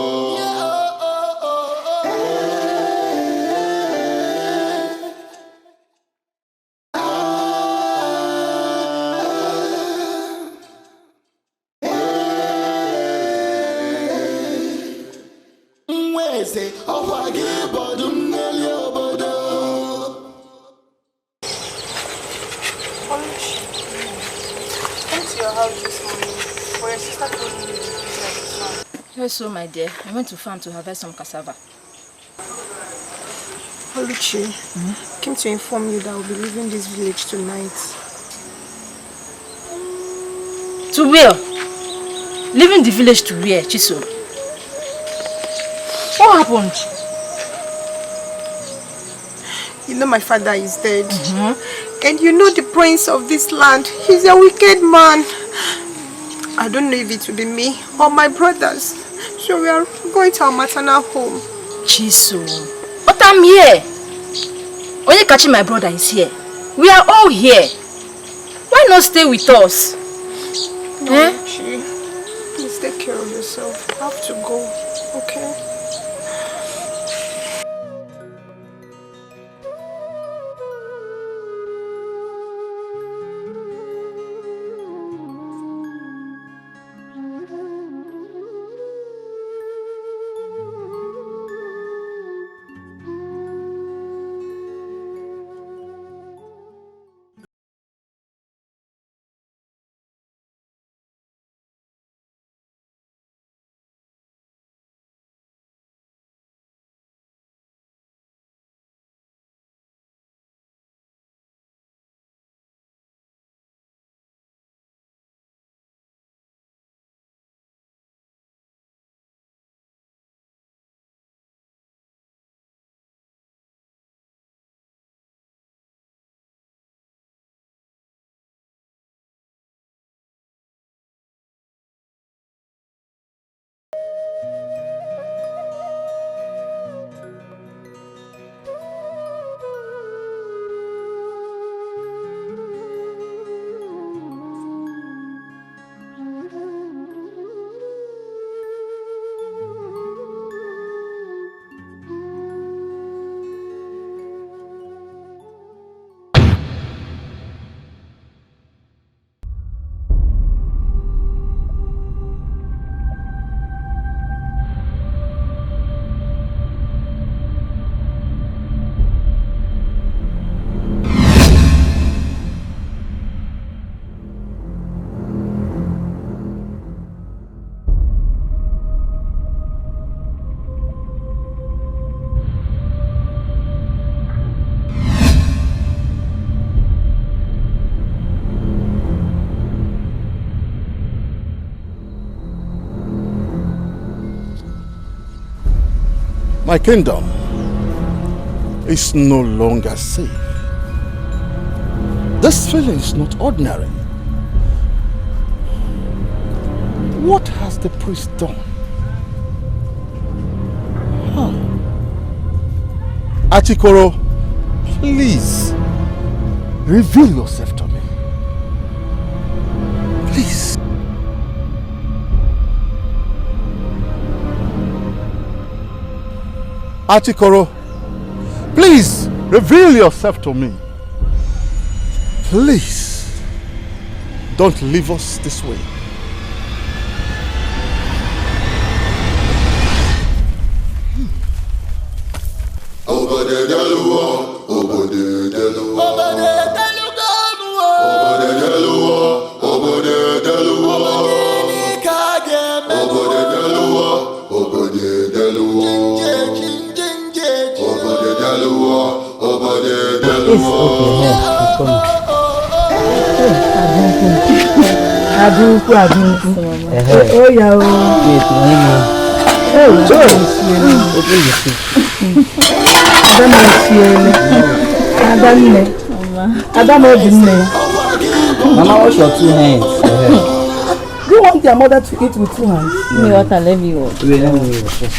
S11: Yes, so my dear, I went to farm to harvest some cassava.
S18: Oluchi, came to inform you that I will be leaving this village tonight.
S11: To where? Leaving the village to where, Chiso? What happened?
S18: You know my father is dead. And you know the prince of this land. He's a wicked man. I don't know if it will be me or my brothers. So we are going to our maternal home.
S11: Chiso. But I'm here. Only catching my brother is here. We are all here. Why not stay with us?
S18: No, Uche. Please take care of yourself. I have to go, okay?
S5: My kingdom is no longer safe. This feeling is not ordinary. What has the priest done? Achikoro, please reveal yourself to me. Please. Achikoro, please reveal yourself to me. Please don't leave us this way.
S19: Oh yeah.
S21: Mama, wash your 2 hands.
S19: Do you want your mother to eat with 2 hands?
S21: Me what I love you. Wait, let me wash.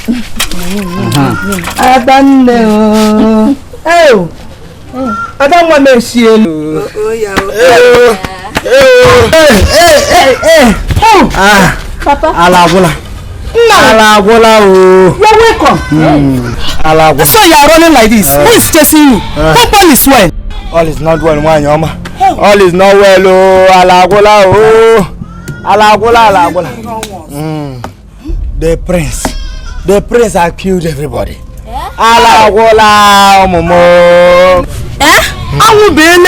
S19: I don't want to see you. Oh yeah.
S13: Papa. Alagola.
S19: You're welcome.
S13: Alagola.
S19: So you are running like this. Who is chasing you? All is well.
S13: All is not well, Wanyama. All is not well, oh. Alagola. The prince have killed everybody. Alagola, Momo. I will be in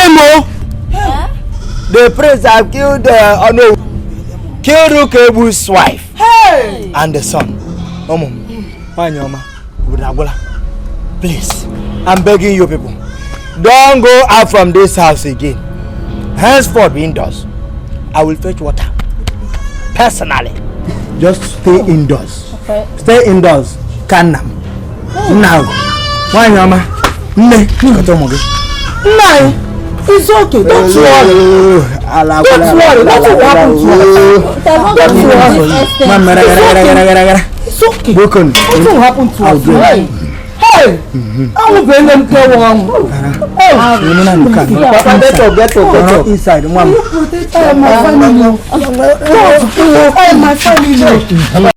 S13: the prince have killed Rukebu's wife and the son. Please, I'm begging you people, don't go out from this house again. Henceforth, indoors. I will fetch water personally. Just stay indoors.
S21: Okay.
S13: Stay indoors. Canam. Now, why, Mama?
S19: It's okay. Don't worry. Nothing will happen to us. It's okay. Nothing will happen to us. Hey! I will bring them to one.
S13: Get up. Inside, Mom.
S19: My family.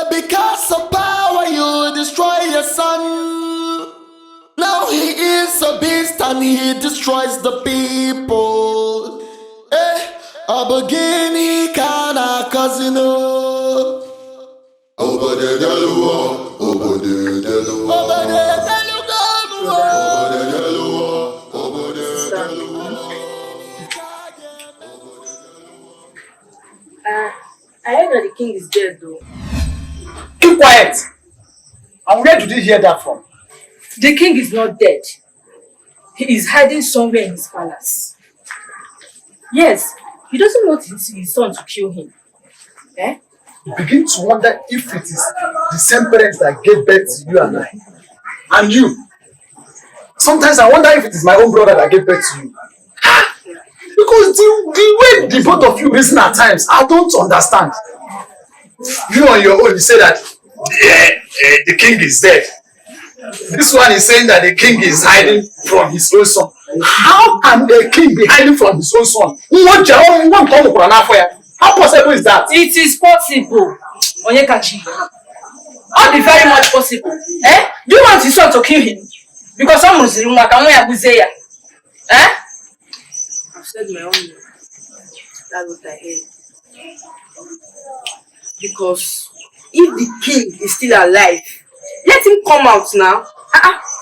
S6: Because of power you destroy your son. Now he is a beast and he destroys the people. Abogini kana casino. Over the Delua, over the Delua, over the Delua, over the Delua.
S4: I heard that the king is dead though.
S10: Keep quiet! And where did you hear that from?
S4: The king is not dead. He is hiding somewhere in his palace. Yes, he doesn't want his son to kill him.
S10: You begin to wonder if it is the same parents that gave birth to you and I. And you. Sometimes I wonder if it is my own brother that gave birth to you. Because the way the both of you listen at times, I don't understand. You on your own, you say that the king is dead. This one is saying that the king is hiding from his own son. How can the king be hiding from his own son? How possible is that?
S11: It is possible, Onyekachi. All the very much possible. Eh? Do you want his son to kill him? Because someone is in Makamoya. Eh? I've said my own. That's what I heard. Because if the king is still alive, let him come out now.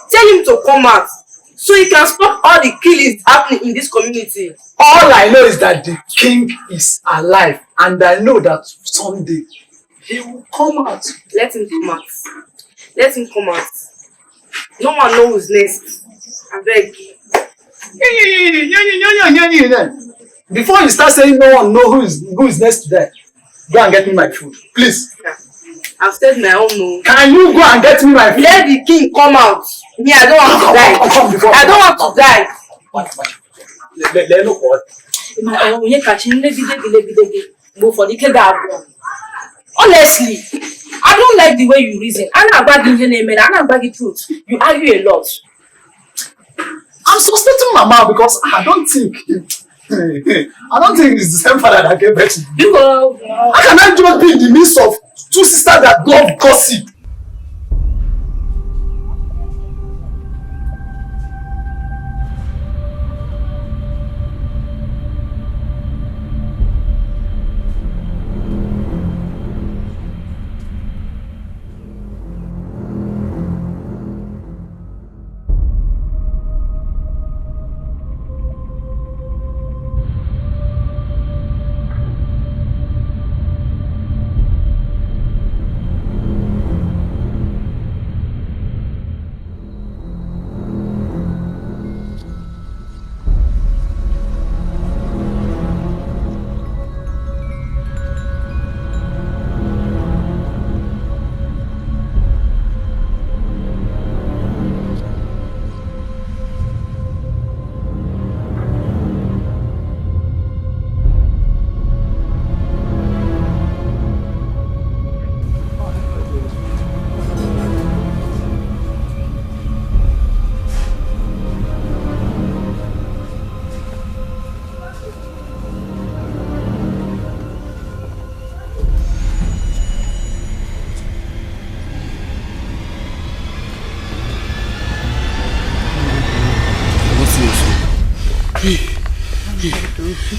S11: Tell him to come out so he can stop all the killings happening in this community.
S10: All I know is that the king is alive, and I know that someday he will come out.
S11: Let him come out. Let him come out. No one knows next. I beg.
S10: Before you start saying no one knows who is next to that, go and get me my food, please.
S11: Yeah. I've said my own no.
S10: Can you go and get me my food?
S11: Let the king come out. Me, I don't want to die. I don't want to die. Honestly, I don't like the way you reason. I'm not bagging your name and I'm not bagging truth. You argue a lot.
S10: I'm suspecting Mama because I don't think it's the same father that gave birth to you. How can I just be in the midst of two sisters that love gossip?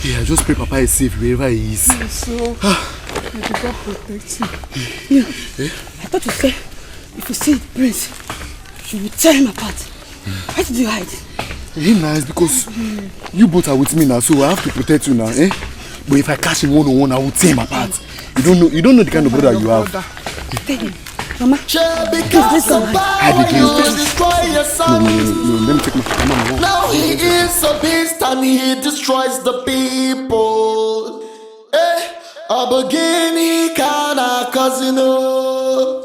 S22: Yeah, just pray Papa is safe wherever he is.
S10: So, may God protect him.
S14: Yeah. I thought you said if you see the prince, you will tear him apart. Why did you hide?
S22: Hey, nice because you both are with me now, so I have to protect you now, eh? But if I catch him one-on-one, I will tear him apart. You don't know the kind of brother you have.
S14: Tell him. Mama, please let's go.
S22: Hide again. No, let me take my camera.
S6: Now he is a beast and he destroys the people. A beginning kana casino.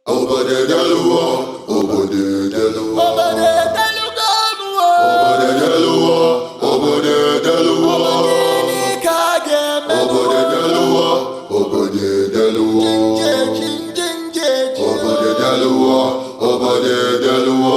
S6: Obade Delua, Obade Delua, Obade Delua, Obade Delua, Obade Delua, Obade Delua, Obade Delua, Obade Delua, Obade Delua.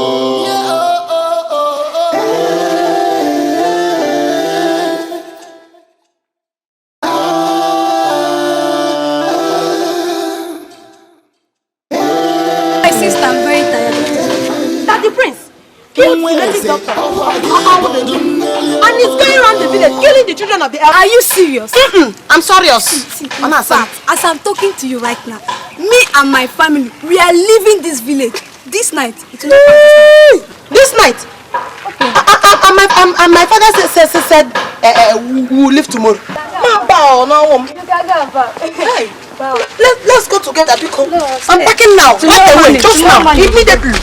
S18: Doctor. And he's going around the village killing the children of the elders. Are you serious? I'm serious.
S8: See, as I'm talking to you right now, me and my family, we are leaving this village this night.
S18: This night? Okay. And my father said we will leave tomorrow. Hey, let's go together because I'm packing now. Right away, just now, immediately.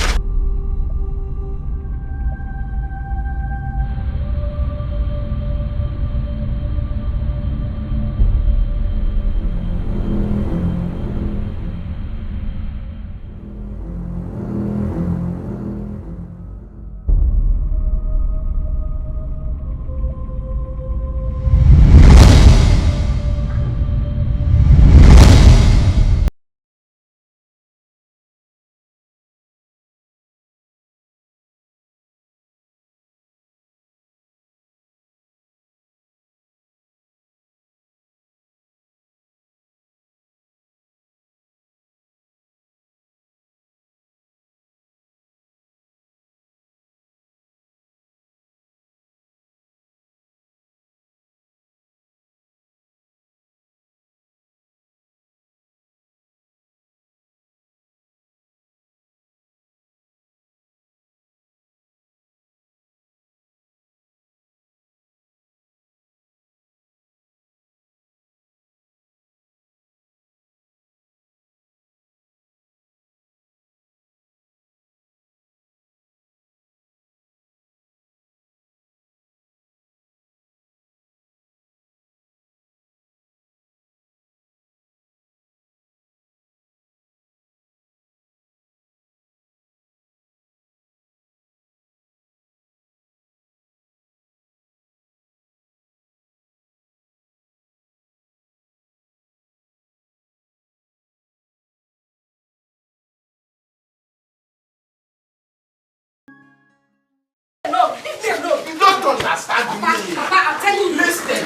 S17: understand me.
S11: Papa, I'm telling you.
S17: Listen.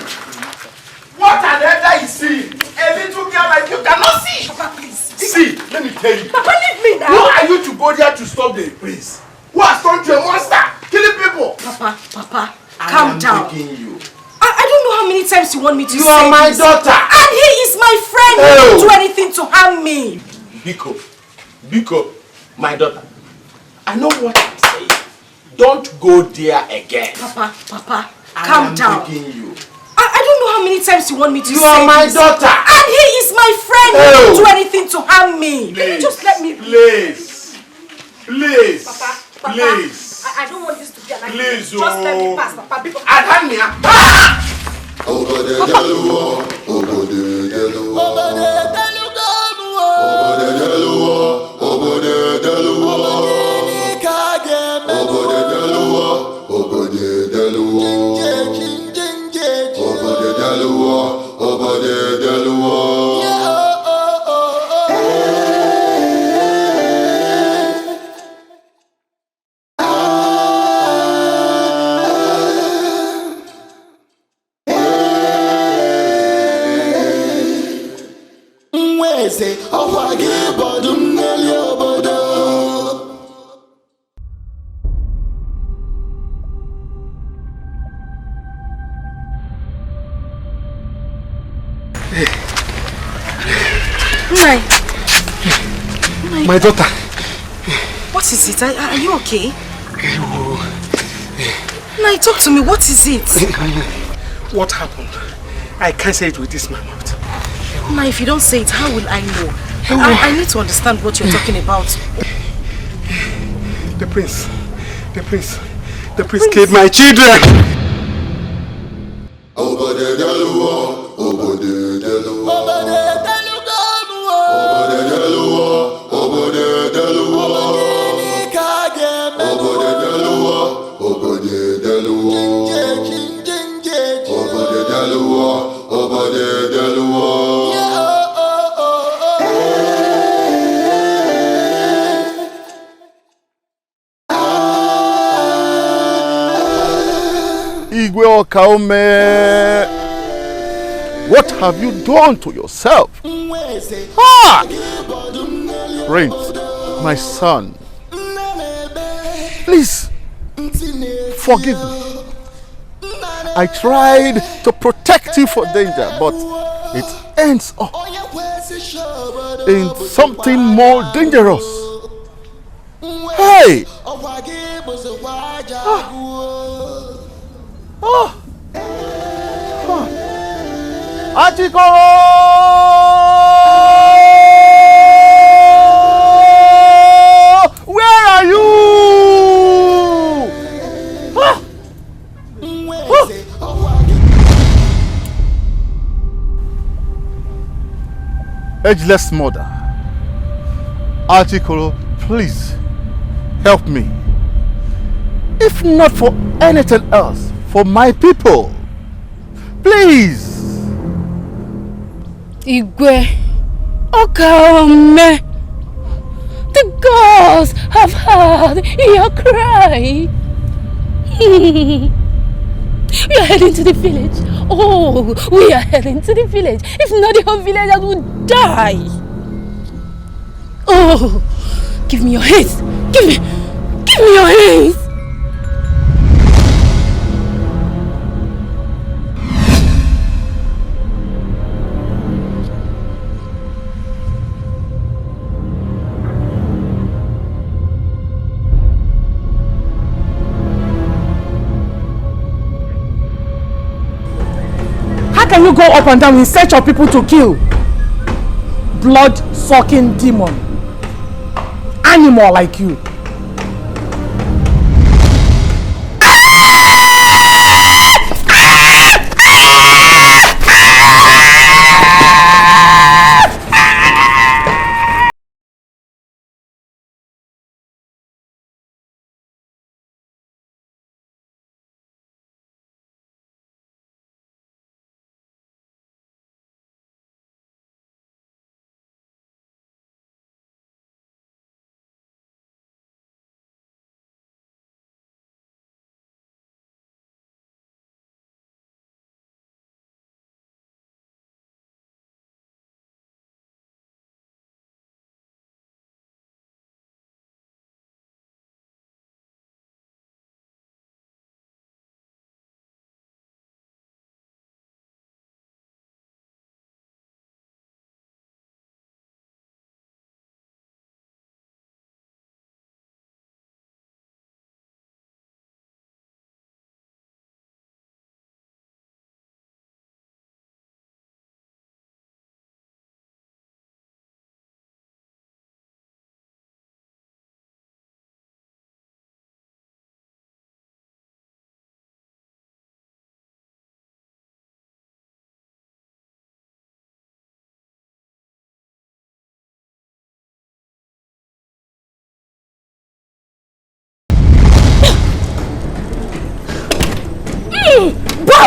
S17: What an elder is seeing, a little girl like you cannot see.
S11: Papa, please.
S17: See, let me tell you.
S11: Papa, leave me now.
S17: Who are you to go there to stop the prince? Who has turned you a monster, killing people?
S11: Papa, calm down.
S17: I am begging you.
S11: I don't know how many times you want me to say
S17: You are my daughter.
S11: And he is my friend. He won't do anything to harm me.
S17: Biko, my daughter. I know what I'm saying. Don't go there again.
S11: Papa, calm down.
S17: I am begging you.
S11: I don't know how many times you want me to say
S17: You are my daughter.
S11: And he is my friend. He won't do anything to harm me.
S17: Please,
S11: Can you just let me...
S17: Please.
S11: Papa,
S17: please.
S11: I don't want this to be an argument.
S17: Please,
S11: Just let me pass, Papa. Because...
S3: My daughter.
S11: What is it? Are you okay? Now, talk to me. What is it?
S3: What happened? I can't say it with this my mouth.
S11: Now, if you don't say it, how will I know? I need to understand what you're talking about.
S3: The prince killed my children. What have you done to yourself? Prince, my son, please forgive me. I tried to protect you from danger, but it ends up in something more dangerous. Hey! Etiko! Where are you? Ageless mother, Etiko, please help me. If not for anything else, for my people. Please!
S1: Igwe, Okaume, the gods have heard your cry. We are heading to the village. Oh, we are heading to the village. If not, the whole village would die. Oh, give me your hands. Give me your hands.
S14: How can you go up and down in search of people to kill? Blood-sucking demon. Animal like you.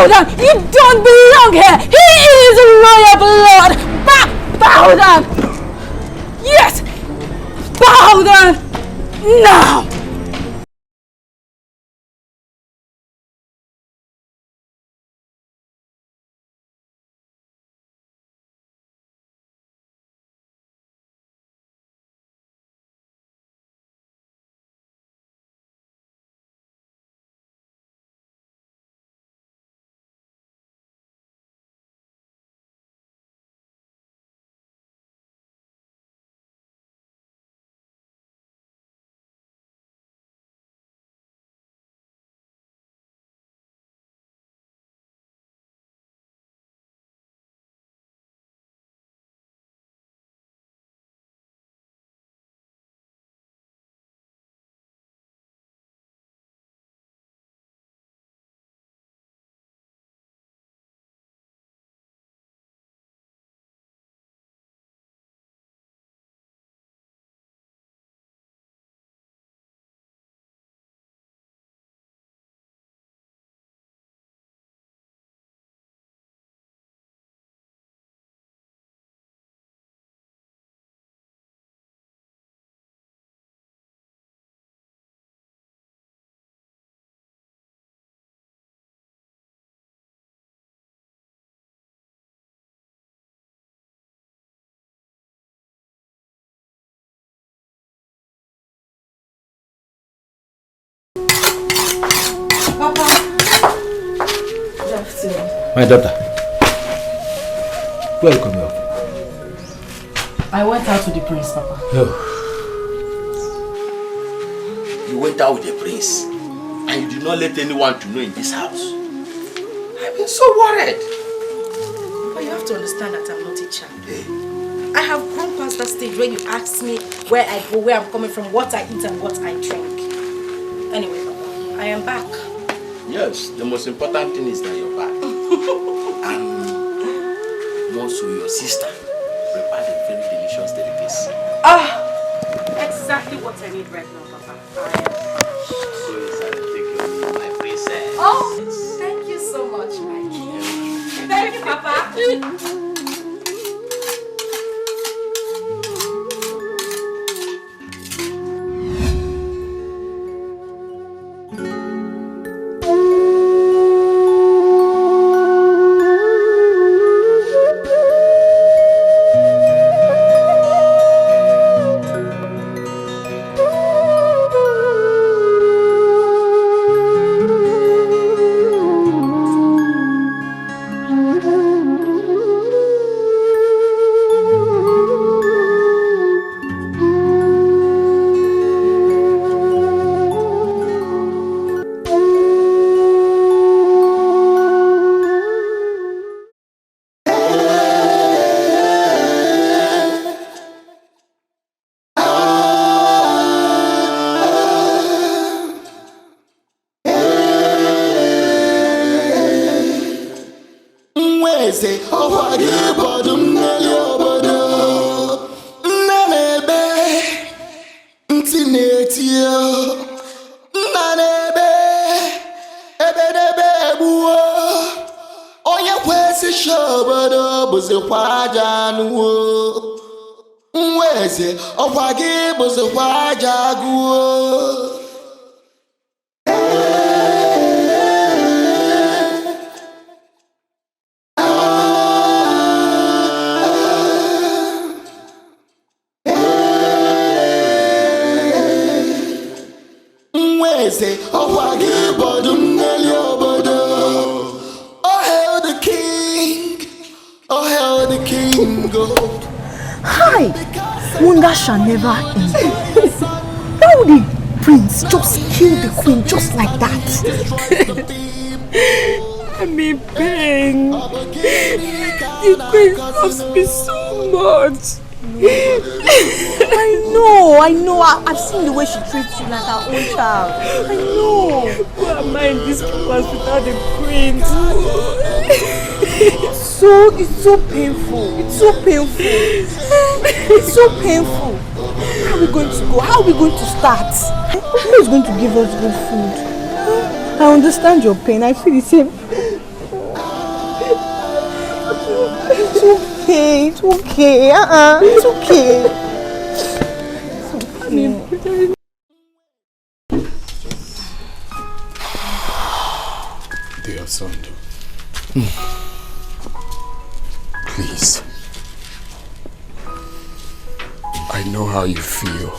S14: Bow down! You don't belong here! He is royal blood! Bow down! Yes! Bow down! Now!
S17: My daughter, where are you coming off?
S1: I went out with the prince, Papa.
S17: Oh. You went out with the prince and you did not let anyone to know in this house. I've been so worried.
S1: But you have to understand that I'm not a child. I have grown past that stage where you ask me where I go, where I'm coming from, what I eat and what I drink. Anyway, Papa, I am back.
S17: Yes, the most important thing is that you're back. And more so, your sister prepared a very delicious delicacy.
S1: Exactly what I need right now, Papa.
S17: So excited to take your leave, my princess.
S1: Oh, thank you so much, Mikey. Thank you, Papa.
S8: Shall never end. Why would the prince just kill the queen just like that?
S14: I'm in pain. The queen loves me so much.
S8: I know. I've seen the way she treats you like her own child. I know.
S14: Why am I in this palace without the queen?
S8: It's so painful. It's so painful. It's so painful. How are we going to go? How are we going to start? Who is going to give us good food? I understand your pain. I feel the same. It's okay. It's okay. It's okay.
S2: Dear Sondo, please. I know how you feel.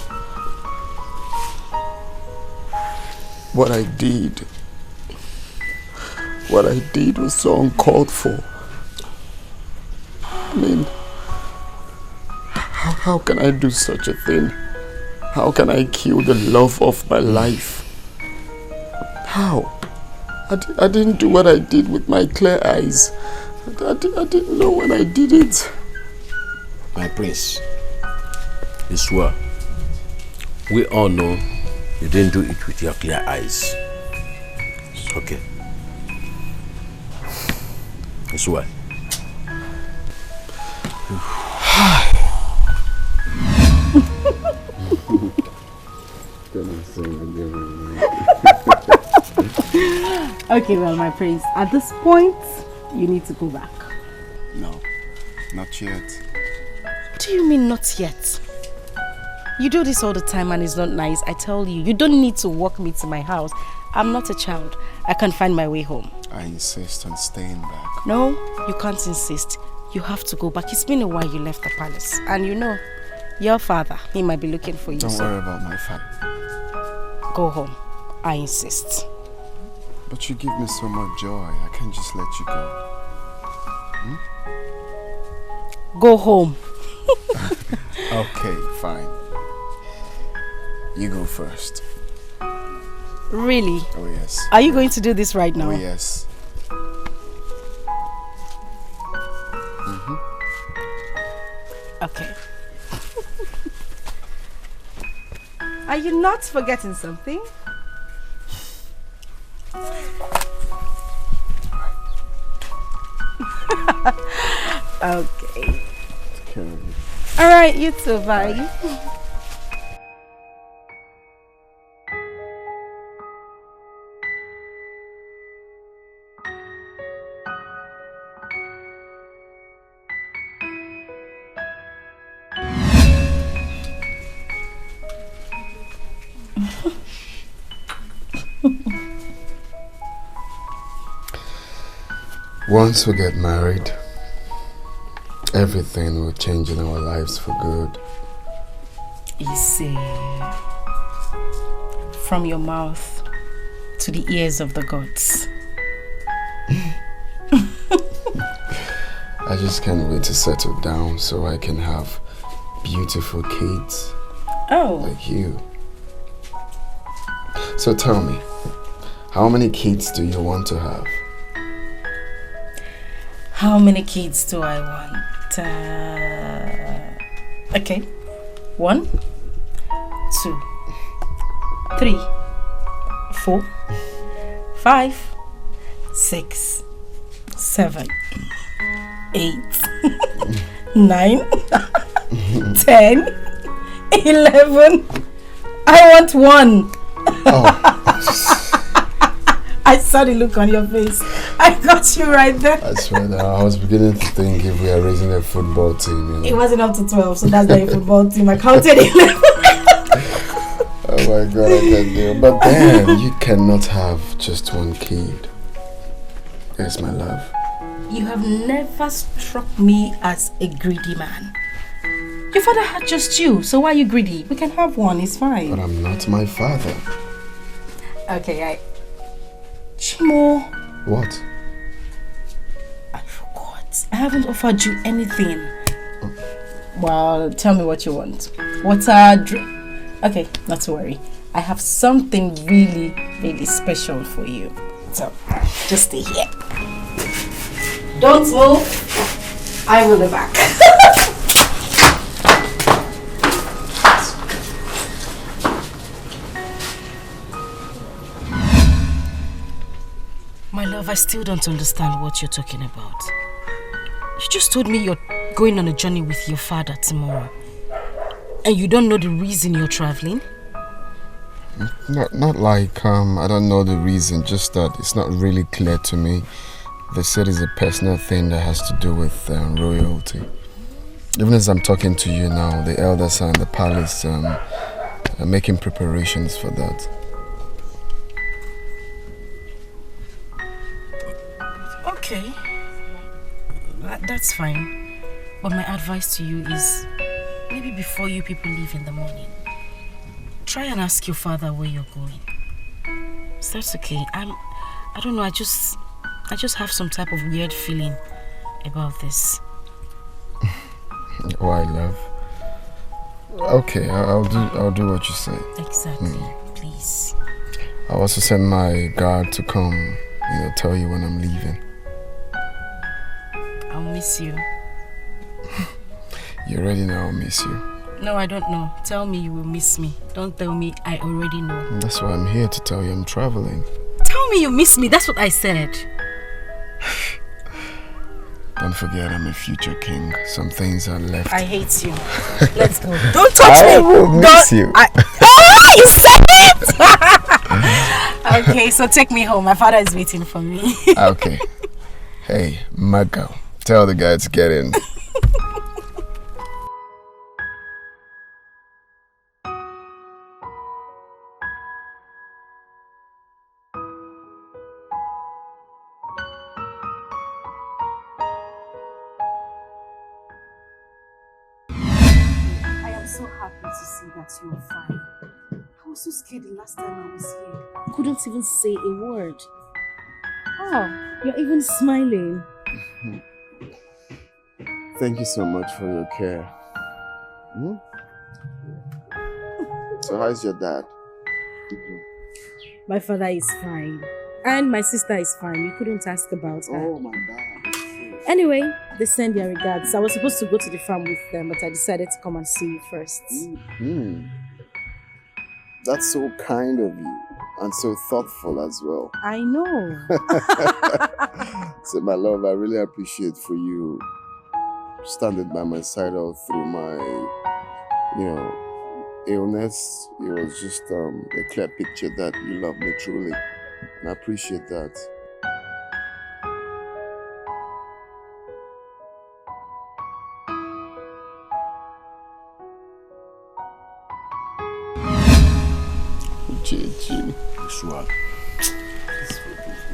S2: What I did was so uncalled for. I mean, how can I do such a thing? How can I kill the love of my life? How? I didn't do what I did with my clear eyes. I didn't know when I did it.
S17: My prince, I swear, we all know you didn't do it with your clear eyes. It's okay. I swear.
S1: Okay, well, my prince, at this point, you need to go back.
S2: No, not yet.
S1: What do you mean, not yet? You do this all the time and it's not nice. I tell you, you don't need to walk me to my house. I'm not a child. I can find my way home.
S2: I insist on staying back.
S1: No, you can't insist. You have to go back. It's been a while you left the palace. And you know, your father, he might be looking for you.
S2: Don't worry about my father.
S1: Go home. I insist.
S2: But you give me so much joy. I can't just let you go.
S1: Go home.
S2: Okay, fine. You go first.
S1: Really?
S2: Oh, yes.
S1: Are you going to do this right now?
S2: Oh, yes.
S1: Okay. Are you not forgetting something? Okay. All right, you too. Bye.
S2: Once we get married, everything will change in our lives for good.
S1: Easy. From your mouth to the ears of the gods.
S2: I just can't wait to settle down so I can have beautiful kids.
S1: Oh.
S2: Like you. So tell me, how many kids do you want to have?
S1: How many kids do I want? Okay. 1, 2, 3, 4, 5, 6, 7, 8, 9, 10, 11. I want 1.
S2: Oh.
S1: I saw the look on your face. I got you right there.
S2: I swear that I was beginning to think if we are raising a football team, you know.
S1: It wasn't up to 12, so that's not a football team. I counted 11.
S2: Oh my God, I can't do. But then you cannot have just one kid. Yes, my love.
S1: You have never struck me as a greedy man. Your father had just you, so why are you greedy? We can have one, it's fine.
S2: But I'm not my father.
S1: Okay, Chimo.
S2: What?
S1: I forgot. I haven't offered you anything. Well, tell me what you want. Water, drink. Okay, not to worry. I have something really, really special for you. So, just stay here. Don't move. I will be back. My love, I still don't understand what you're talking about. You just told me you're going on a journey with your father tomorrow. And you don't know the reason you're traveling?
S2: Not like, I don't know the reason, just that it's not really clear to me They said it's a personal thing that has to do with royalty. Even as I'm talking to you now, the elders are in the palace are making preparations for that.
S1: Okay. That's fine. But my advice to you is maybe before you people leave in the morning, try and ask your father where you're going. So that's okay. I don't know, I just have some type of weird feeling about this.
S2: Why, love? Okay, I'll do what you say.
S1: Exactly. Please.
S2: I'll also send my guard to come, tell you when I'm leaving.
S1: I'll miss you.
S2: You already know I'll miss you.
S1: No, I don't know. Tell me you will miss me. Don't tell me I already know.
S2: That's why I'm here to tell you I'm traveling.
S1: Tell me you miss me. That's what I said.
S2: Don't forget I'm a future king. Some things are left.
S1: I hate you. Let's go. Don't touch me.
S2: I will miss you.
S1: You said it! Okay, so take me home. My father is waiting for me.
S2: Okay. Hey, my girl. Tell the guy to get in.
S1: You're fine. I was so scared the last time I was here. I couldn't even say a word. Oh, you're even smiling.
S2: Thank you so much for your care. So how's your dad?
S1: My father is fine. And my sister is fine. You couldn't ask about her.
S2: Oh my God.
S1: Anyway, they send their regards. I was supposed to go to the farm with them, but I decided to come and see you first.
S2: That's so kind of you and so thoughtful as well.
S1: I know.
S2: So my love, I really appreciate for you standing by my side all through my, illness. It was just a clear picture that you love me truly. And I appreciate that.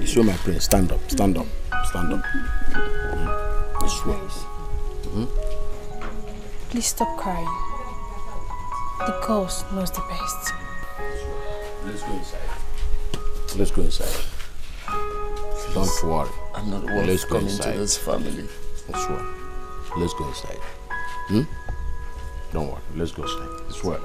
S17: It's my prince. Stand up. It's
S8: Please stop crying. The ghost knows the best.
S17: Let's go inside. Don't worry.
S2: I'm not worth coming to this family.
S17: That's right. Let's go inside. Don't worry. Let's go inside. It's well.